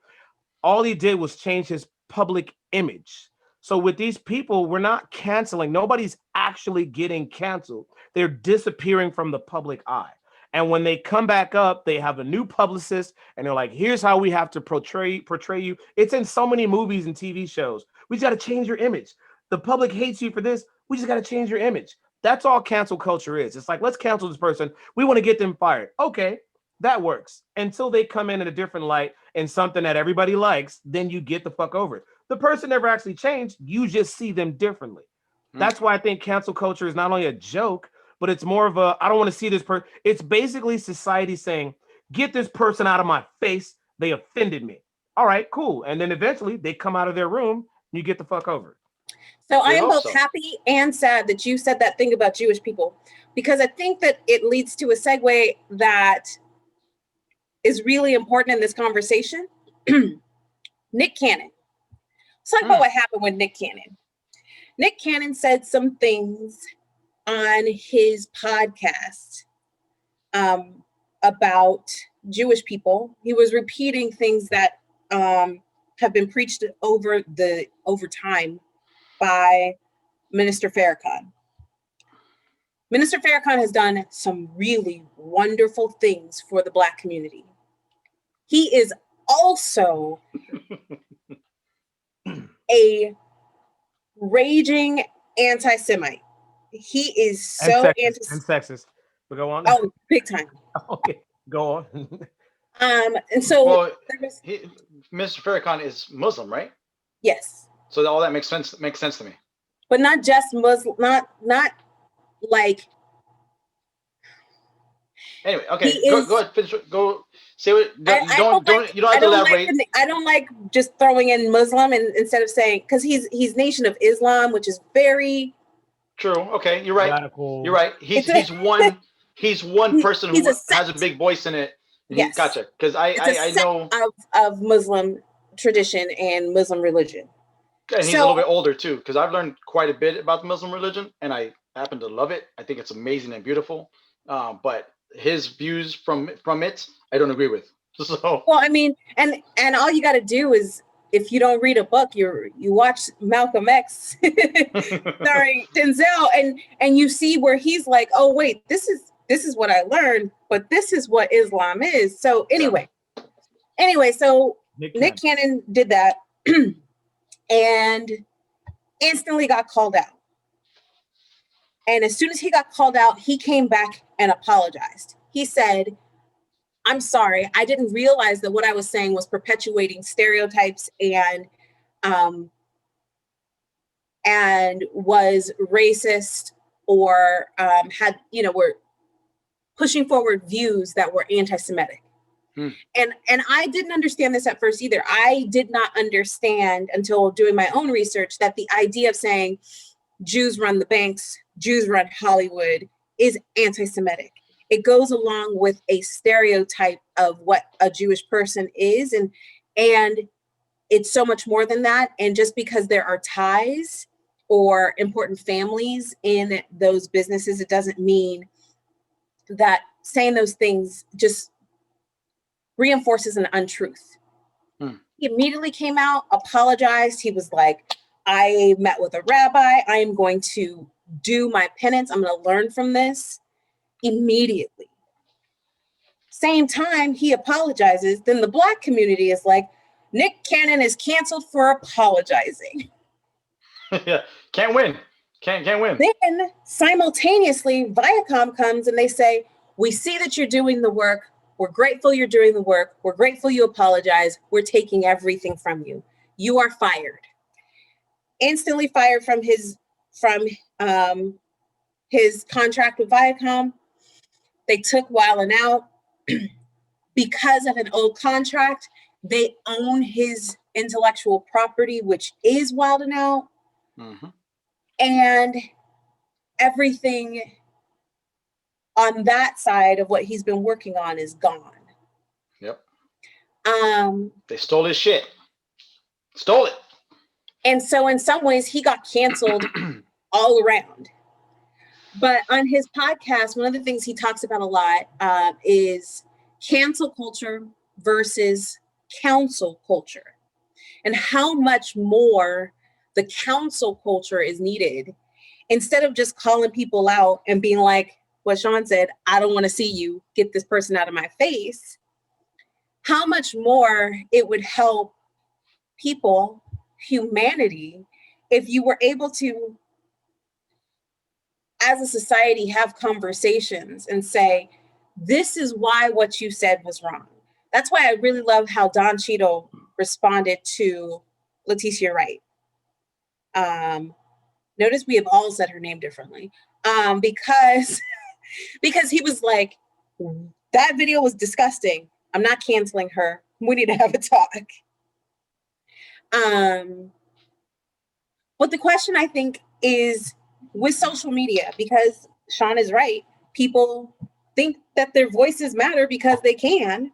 All he did was change his public image. So with these people, we're not canceling. Nobody's actually getting canceled. They're disappearing from the public eye. And when they come back up, they have a new publicist, and they're like, here's how we have to portray you. It's in so many movies and TV shows. We just got to change your image. The public hates you for this. We just got to change your image. That's all cancel culture is. It's like, let's cancel this person. We want to get them fired. Okay, that works. Until they come in a different light and something that everybody likes, then you get the fuck over it. The person never actually changed. You just see them differently. That's why I think cancel culture is not only a joke, but it's more of a, I don't want to see this person. It's basically society saying, get this person out of my face. They offended me. All right, cool. And then eventually they come out of their room and you get the fuck over it. So I am both happy and sad that you said that thing about Jewish people, because I think that it leads to a segue that is really important in this conversation. Nick Cannon. Let's talk about what happened with Nick Cannon. Nick Cannon said some things on his podcast about Jewish people. He was repeating things that have been preached over time by Minister Farrakhan. Minister Farrakhan has done some really wonderful things for the Black community. He is also a raging anti-Semite. He is so sexist. But go on. Oh, big time. Okay, go on. And so Mr. Farrakhan is Muslim, right? Yes. So all that makes sense to me. But not just Muslim, not like. Anyway, okay, go ahead, finish. Go say what. You don't have to elaborate. I don't like just throwing in Muslim and instead of saying, because he's Nation of Islam, which is very true. Okay, you're right. Radical. You're right. He's one person who has a big voice in it. Yes. Gotcha. Because I know of Muslim tradition and Muslim religion. And he's a little bit older too, because I've learned quite a bit about the Muslim religion, and I happen to love it. I think it's amazing and beautiful. But his views from it, I don't agree with. So well, I mean, and all you got to do is, if you don't read a book, you watch Malcolm X starring Denzel, and you see where he's like, oh wait, this is what I learned, but this is what Islam is. So anyway, so Nick Cannon did that and instantly got called out. And as soon as he got called out, he came back and apologized. He said, I'm sorry, I didn't realize that what I was saying was perpetuating stereotypes and was racist or were pushing forward views that were anti-Semitic. And I didn't understand this at first either. I did not understand until doing my own research that the idea of saying Jews run the banks, Jews run Hollywood is anti-Semitic. It goes along with a stereotype of what a Jewish person is. And it's so much more than that. And just because there are ties or important families in those businesses, it doesn't mean that saying those things just reinforces an untruth. Hmm. He immediately came out, apologized. He was like, I met with a rabbi. I am going to do my penance. I'm going to learn from this immediately. Same time he apologizes, then the Black community is like, Nick Cannon is canceled for apologizing. Yeah, can't win. Can't win. Then simultaneously, Viacom comes and they say, we see that you're doing the work. We're grateful you're doing the work. We're grateful you apologize. We're taking everything from you. You are fired. Instantly fired from his contract with Viacom. They took Wild 'N Out because of an old contract. They own his intellectual property, which is Wild 'N Out, Mm-hmm. and everything on that side of what he's been working on is gone. Yep. Um, They stole his shit. Stole it. and so in some ways he got canceled all around. But on his podcast, one of the things he talks about a lot is cancel culture versus counsel culture, and how much more the counsel culture is needed instead of just calling people out and being like what Shaun said, I don't want to see you, get this person out of my face. How much more it would help people, humanity, if you were able to, as a society, have conversations and say, this is why what you said was wrong. That's why I really love how Don Cheadle responded to Leticia Wright. Notice we have all said her name differently, because he was like, that video was disgusting. I'm not canceling her. We need to have a talk. But the question, I think, is with social media, because Shaun is right, people think that their voices matter because they can.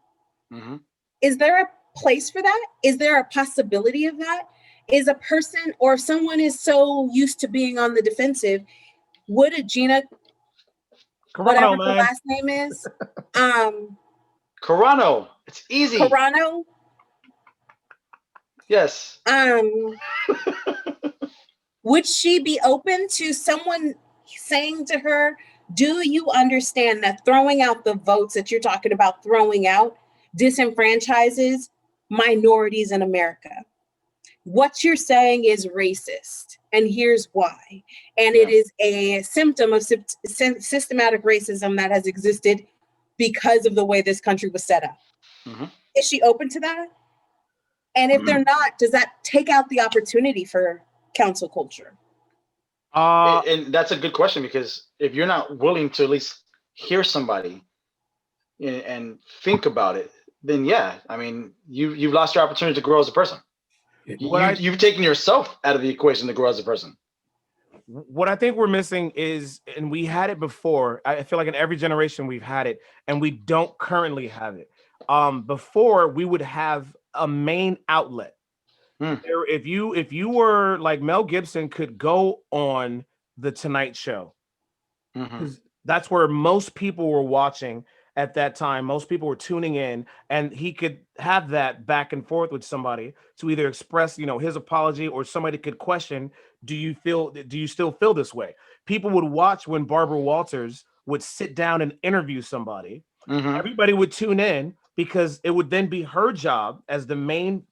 Mm-hmm. Is there a place for that? Is there a possibility of that? Is a person, or if someone is so used to being on the defensive, would a Gina, whatever her last name is, Carano, it's easy. Carano, Yes. Would she be open to someone saying to her, do you understand that throwing out the votes that you're talking about throwing out disenfranchises minorities in America? What you're saying is racist, and here's why. And it is a symptom of systematic racism that has existed because of the way this country was set up. Mm-hmm. Is she open to that? And if they're not, does that take out the opportunity for council culture? And that's a good question, because if you're not willing to at least hear somebody and think about it, then yeah, I mean, you've lost your opportunity to grow as a person. You've taken yourself out of the equation to grow as a person. What I think we're missing is, and we had it before, I feel like in every generation we've had it, and we don't currently have it. Before, we would have a main outlet. If you were like Mel Gibson, could go on the Tonight Show, because that's where most people were watching at that time. Most people were tuning in, and he could have that back and forth with somebody to either express, his apology, or somebody could question, do you still feel this way? People would watch when Barbara Walters would sit down and interview somebody. Everybody would tune in, because it would then be her job as the main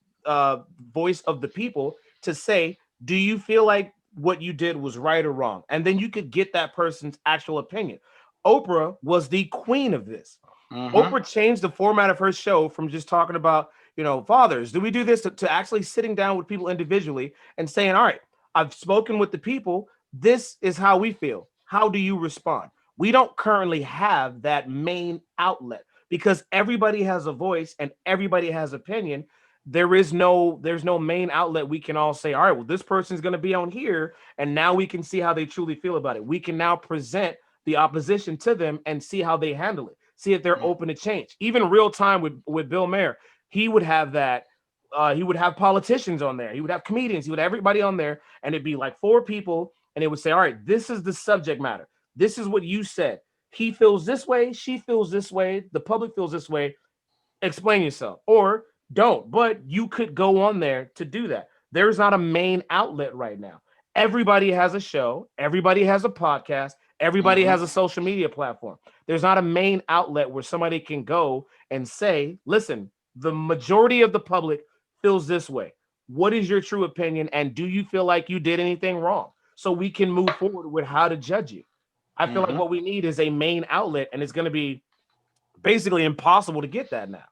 voice of the people to say, do you feel like what you did was right or wrong? And then you could get that person's actual opinion. Oprah was the queen of this. Oprah changed the format of her show from just talking about, fathers, do we do this, to actually sitting down with people individually and saying, all right, I've spoken with the people. This is how we feel. How do you respond? We don't currently have that main outlet, because everybody has a voice and everybody has opinion. There's no main outlet. We can all say, all right, well, this person's going to be on here, and now we can see how they truly feel about it. We can now present the opposition to them and see how they handle it. See if they're open to change. Even real time with Bill Maher, he would have that. He would have politicians on there. He would have comedians. He would have everybody on there, and it'd be like 4 people, and it would say, all right, this is the subject matter. This is what you said. He feels this way. She feels this way. The public feels this way. Explain yourself. Or don't. But you could go on there to do that. There's not a main outlet right now. Everybody has a show, everybody has a podcast, everybody Hmm. has a social media platform. There's not a main outlet where somebody can go and say, listen, the majority of the public feels this way. What is your true opinion? And do you feel like you did anything wrong? So we can move forward with how to judge you. I feel like Hmm. what we need is a main outlet, and it's going to be basically impossible to get that now.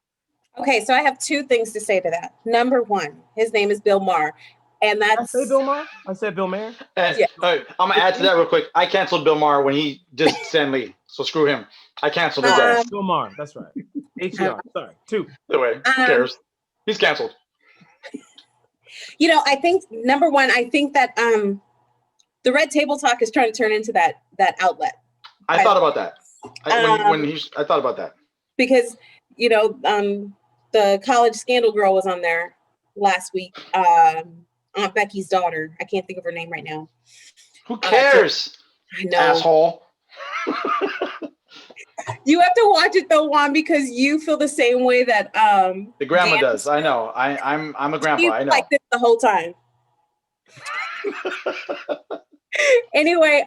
Okay, so I have two things to say to that. Number one, his name is Bill Maher, and I say that's Bill Maher. I said Bill Mayer. And yeah. all right, I'm gonna add to that real quick. I canceled Bill Maher when he dissed Stan Lee, so screw him. I canceled his ass. Bill Maher. That's right. HER. Sorry. Two. Anyway, who cares? He's canceled. I think number one, I think that the Red Table Talk is trying to turn into that outlet. I thought about that. Um, I thought about that. because the college scandal girl was on there last week. Aunt Becky's daughter. I can't think of her name right now. Who cares? I know. Asshole. You have to watch it though, Juan, because you feel the same way that The grandma Dan does. I know. I'm a grandpa. She's I know. like this the whole time. Anyway,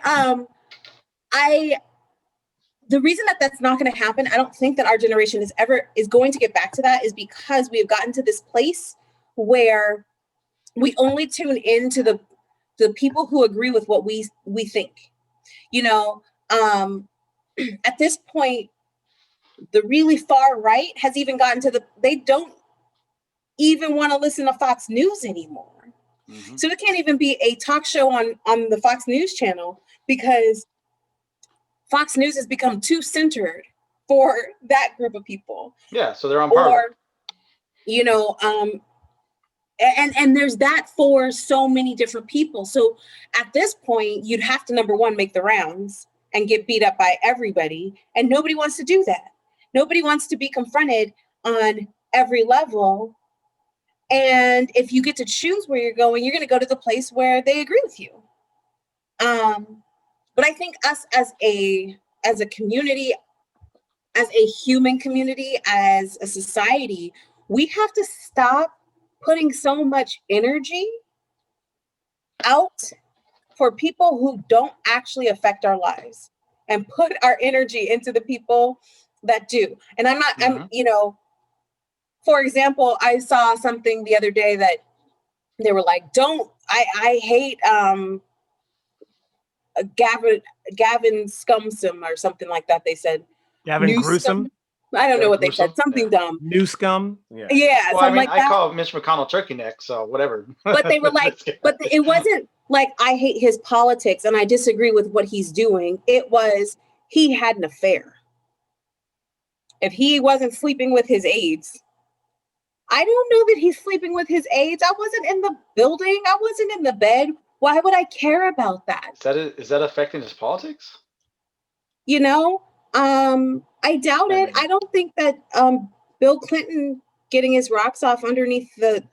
the reason that that's not going to happen, I don't think that our generation is going to get back to that, is because we have gotten to this place where we only tune into the people who agree with what we think. At this point, the really far right has even gotten to they don't even want to listen to Fox News anymore. Mm-hmm. So it can't even be a talk show on the Fox News channel because Fox News has become too centered for that group of people. Yeah, so they're on par. And there's that for so many different people. So at this point, you'd have to, number one, make the rounds and get beat up by everybody. And nobody wants to do that. Nobody wants to be confronted on every level. And if you get to choose where you're going to go to the place where they agree with you. But I think us as a community, as a human community, as a society, we have to stop putting so much energy out for people who don't actually affect our lives and put our energy into the people that do. And for example, I saw something the other day that they were like, I hate Gavin Scumsum or something like that. They said Gavin Gruesome. I don't know what they Gruesome? said. Something dumb. New scum. Yeah. Yeah, Well, something like I that. call Mitch McConnell turkey neck, so whatever. But they were like, it wasn't like I hate his politics and I disagree with what he's doing. It was he had an affair. If he wasn't sleeping with his aides, I don't know that he's sleeping with his aides. I wasn't in the building. I wasn't in the bed. Why would I care about that? Is that affecting his politics? I doubt it. I don't think that Bill Clinton getting his rocks off underneath the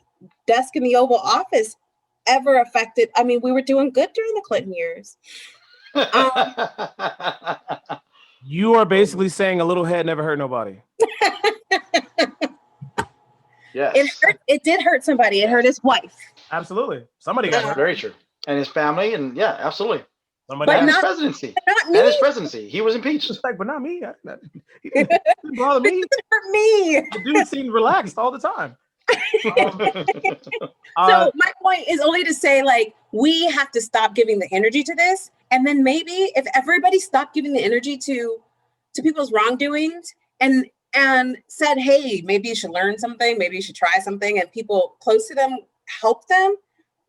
desk in the Oval Office ever affected. I mean, we were doing good during the Clinton years. You are basically saying a little head never hurt nobody. Yes. It did hurt somebody. It hurt his wife. Absolutely. Somebody got That's hurt. very true. And his family, and yeah, absolutely. Somebody But And got his not- presidency. Not me. And his presidency. He was impeached. It's like, but not me. He didn't bother me. It hurt me. The dude seemed relaxed all the time. So my point is only to say, like, we have to stop giving the energy to this. And then maybe if everybody stopped giving the energy to people's wrongdoings and said, hey, maybe you should learn something, maybe you should try something, and people close to them help them,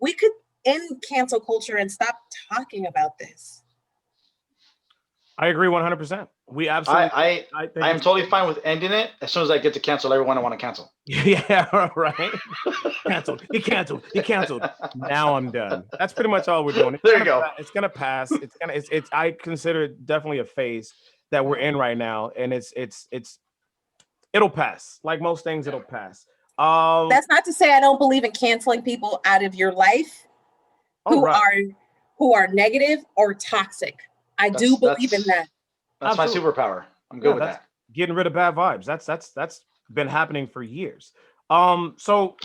we could end cancel culture and stop talking about this. I agree 100%. We absolutely. I think am it's- totally fine with ending it as soon as I get to cancel everyone I want to cancel. Yeah, right. Canceled. He canceled. He canceled. Now I'm done. That's pretty much all we're doing. There you go. It's gonna pass. It's. I consider it definitely a phase that we're in right now, and it'll pass. Like most things, it'll pass. That's not to say I don't believe in canceling people out of your life who are negative or toxic. I do believe in that. That's Absolutely. my superpower. I'm good with that. Getting rid of bad vibes. That's been happening for years. So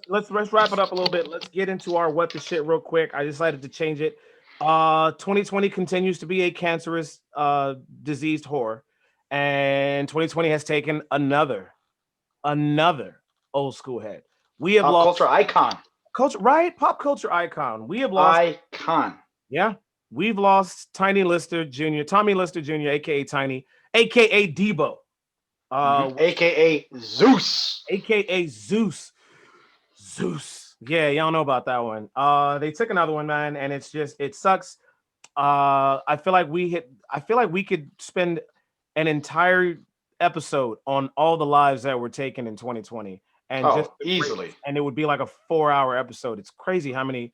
let's wrap it up a little bit. Let's get into our what the shit real quick. I decided to change it. 2020 continues to be a cancerous, diseased horror, and 2020 has taken another old school head. We have Pop lost culture icon. culture, right? Pop culture icon. We have lost, Icon. yeah, we've lost Tommy Lister Jr., aka Tiny, aka Debo, AKA Zeus. aka Zeus. Zeus. Yeah, y'all know about that one. They took another one, man, and it sucks. I feel like we could spend an entire episode on all the lives that were taken in 2020 and just Oh, easily. and it would be like a 4-hour episode. It's crazy how many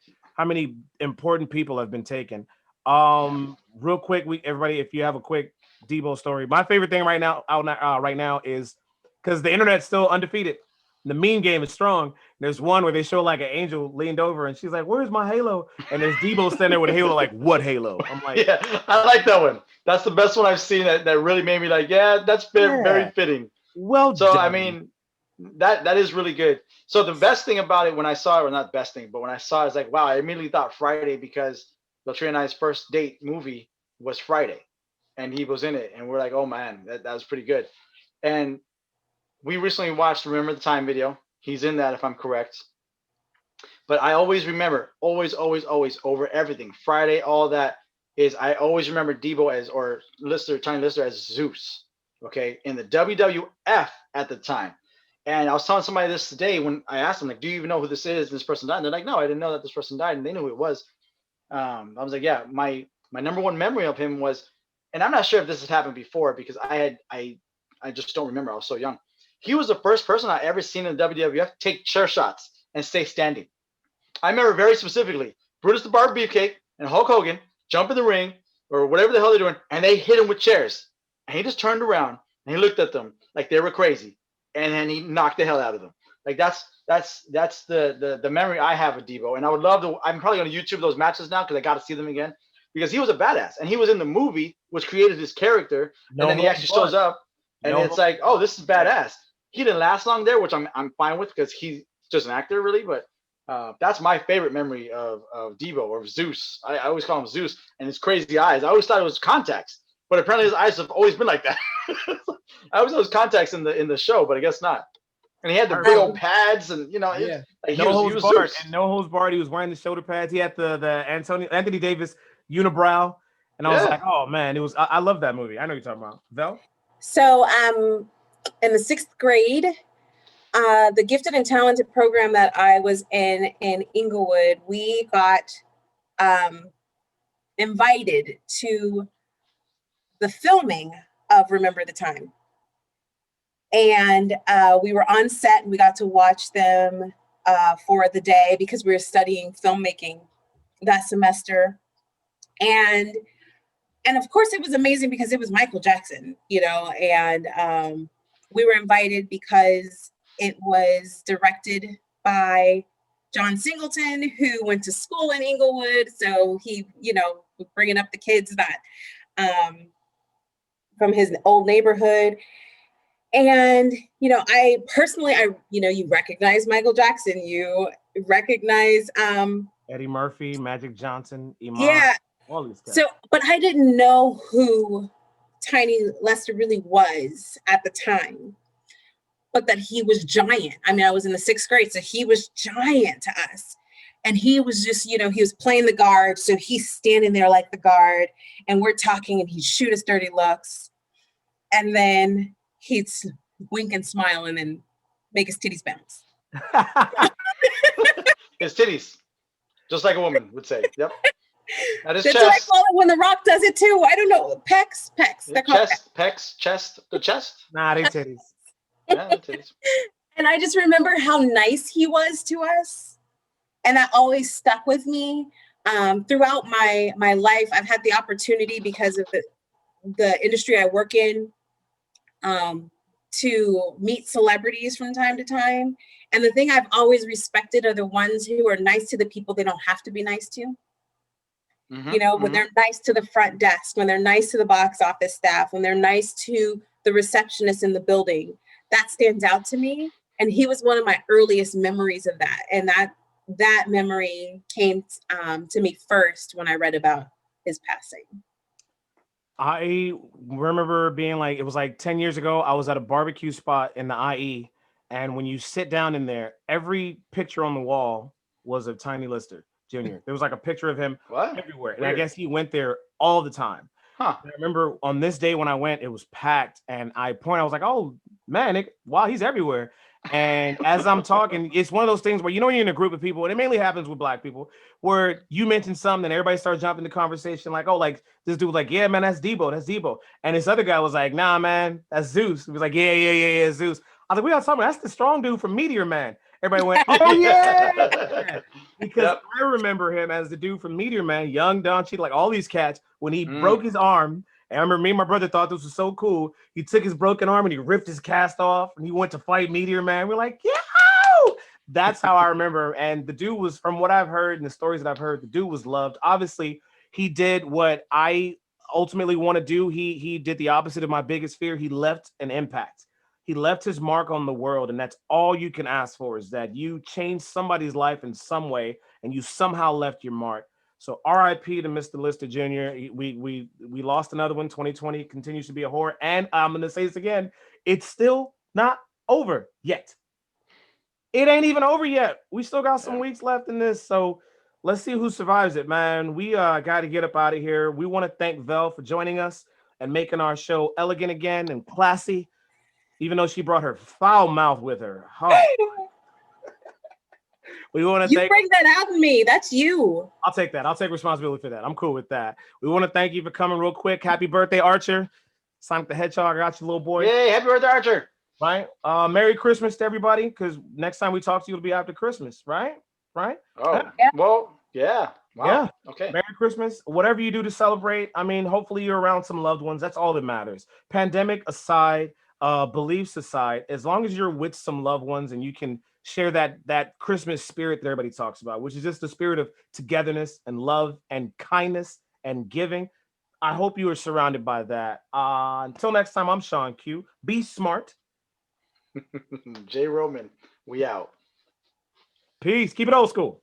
important people have been taken. Real quick, everybody, if you have a quick Debo story. My favorite thing right now is because the internet's still undefeated. The meme game is strong. There's one where they show like an angel leaned over and she's like, "Where's my halo?" And there's Debo standing there with a halo, like, "What halo?" I'm like, Yeah, I like that one. That's the best one I've seen that really made me like, yeah, that's very fitting. well So done. I mean, that is really good. So the best thing about it when I saw it, or not best thing, but when I saw it, it's like, wow, I immediately thought Friday because Veltria and I's first date movie was Friday, and he was in it, and we're like, oh man, that was pretty good. And we recently watched Remember the Time video. He's in that, if I'm correct. But I always remember, always, always, always, over everything, Friday, all that is, I always remember Debo as, or Lister, Tiny Lister as Zeus, okay, in the WWF at the time. And I was telling somebody this today when I asked them, like, do you even know who this is? This person died. And they're like, no, I didn't know that this person died. And they knew who it was. I was like, yeah, my number one memory of him was, and I'm not sure if this has happened before because I just don't remember. I was so young. He was the first person I ever seen in the WWF take chair shots and stay standing. I remember very specifically Brutus the Barber Beefcake and Hulk Hogan jump in the ring or whatever the hell they're doing, and they hit him with chairs. And he just turned around and he looked at them like they were crazy, and then he knocked the hell out of them. Like that's the memory I have of Debo, and I would love to. I'm probably going to YouTube those matches now because I got to see them again because he was a badass, and he was in the movie which created his character, and then he actually shows up, and it's like, oh, this is badass. He didn't last long there, which I'm fine with because he's just an actor, really, but. That's my favorite memory of Debo or Zeus. I always call him Zeus, and his crazy eyes. I always thought it was contacts, but apparently his eyes have always been like that. I always thought it was contacts in the show, but I guess not. And he had the big old pads, and yeah, like no holds barred. Zeus. And no holds barred. He was wearing the shoulder pads. He had the Anthony Davis unibrow, and I was like, oh man, it was. I love that movie. I know what you're talking about, Vel. So in the 6th grade, the gifted and talented program that I was in Inglewood, we got invited to the filming of Remember the Time. And we were on set and we got to watch them for the day because we were studying filmmaking that semester. And of course it was amazing because it was Michael Jackson, and we were invited because it was directed by John Singleton, who went to school in Inglewood. So he, bringing up the kids that from his old neighborhood. And, I personally, you recognize Michael Jackson, you recognize Eddie Murphy, Magic Johnson, Iman, yeah. all these guys. So, but I didn't know who Tiny Lester really was at the time. But that he was giant. I mean, I was in the 6th grade, so he was giant to us. And he was just, he was playing the guard. So he's standing there like the guard, and we're talking, and he'd shoot us dirty looks. And then he'd wink and smile and then make his titties bounce. His titties. Just like a woman would say. Yep. That is That's chest. what I call it when The Rock does it too. I don't know. Pecs. Chest, pecs, chest, the chest. Nah, they titties. Yeah, the titties. And I just remember how nice he was to us. And that always stuck with me. Throughout my life, I've had the opportunity because of the industry I work in to meet celebrities from time to time. And the thing I've always respected are the ones who are nice to the people they don't have to be nice to. When they're nice to the front desk, when they're nice to the box office staff, when they're nice to the receptionist in the building. That stands out to me. And he was one of my earliest memories of that. And that memory came to me first when I read about his passing. I remember being like, it was like 10 years ago. I was at a barbecue spot in the IE. And when you sit down in there, every picture on the wall was of Tiny Lister Jr. There was like a picture of him What? everywhere. And I Weird. guess he went there all the time. Huh. And I remember on this day when I went, it was packed. And I was like, oh man, wow, he's everywhere. And as I'm talking, it's one of those things where you know when you're in a group of people, and it mainly happens with black people, where you mention something and everybody starts jumping the conversation, like, oh, like this dude was like, yeah, man, that's Debo, that's Debo. And this other guy was like, nah, man, that's Zeus. He was like, yeah, Zeus. I was like, we got something. That's the strong dude from Meteor Man. Everybody went, oh yeah, because Yep. I remember him as the dude from Meteor Man, young Don Cheadle, like all these cats. When he Mm. broke his arm, and I remember me and my brother thought this was so cool. He took his broken arm and he ripped his cast off, and he went to fight Meteor Man. We're like, yeah, that's how I remember. And the dude was, from what I've heard and the stories that I've heard, the dude was loved. Obviously, he did what I ultimately want to do. He did the opposite of my biggest fear. He left an impact. He left his mark on the world, and that's all you can ask for, is that you changed somebody's life in some way and you somehow left your mark. So RIP to Mr. Lister Jr. We lost another one. 2020 continues to be a horror. And I'm gonna say this again, it's still not over yet. It ain't even over yet. We still got some Yeah. weeks left in this. So let's see who survives it, man. We got to get up out of here. We want to thank Vel for joining us and making our show elegant again and classy, even though she brought her foul mouth with her. Oh, we want to You thank. bring that out in me. That's you. I'll take that. I'll take responsibility for that. I'm cool with that. We want to thank you for coming real quick. Happy birthday, Archer. Sonic the Hedgehog, I got you, little boy. Yay! Happy birthday, Archer. Right? Merry Christmas to everybody, because next time we talk to you, it'll be after Christmas, right? Right? Oh, Yeah. well, yeah. Wow. Yeah. Okay. Merry Christmas. Whatever you do to celebrate, I mean, hopefully you're around some loved ones. That's all that matters. Pandemic aside, beliefs aside, as long as you're with some loved ones and you can share that Christmas spirit that everybody talks about, which is just the spirit of togetherness and love and kindness and giving. I hope you are surrounded by that. Until next time, I'm Shaun Q. Be smart. J. Roman, we out. Peace. Keep it old school.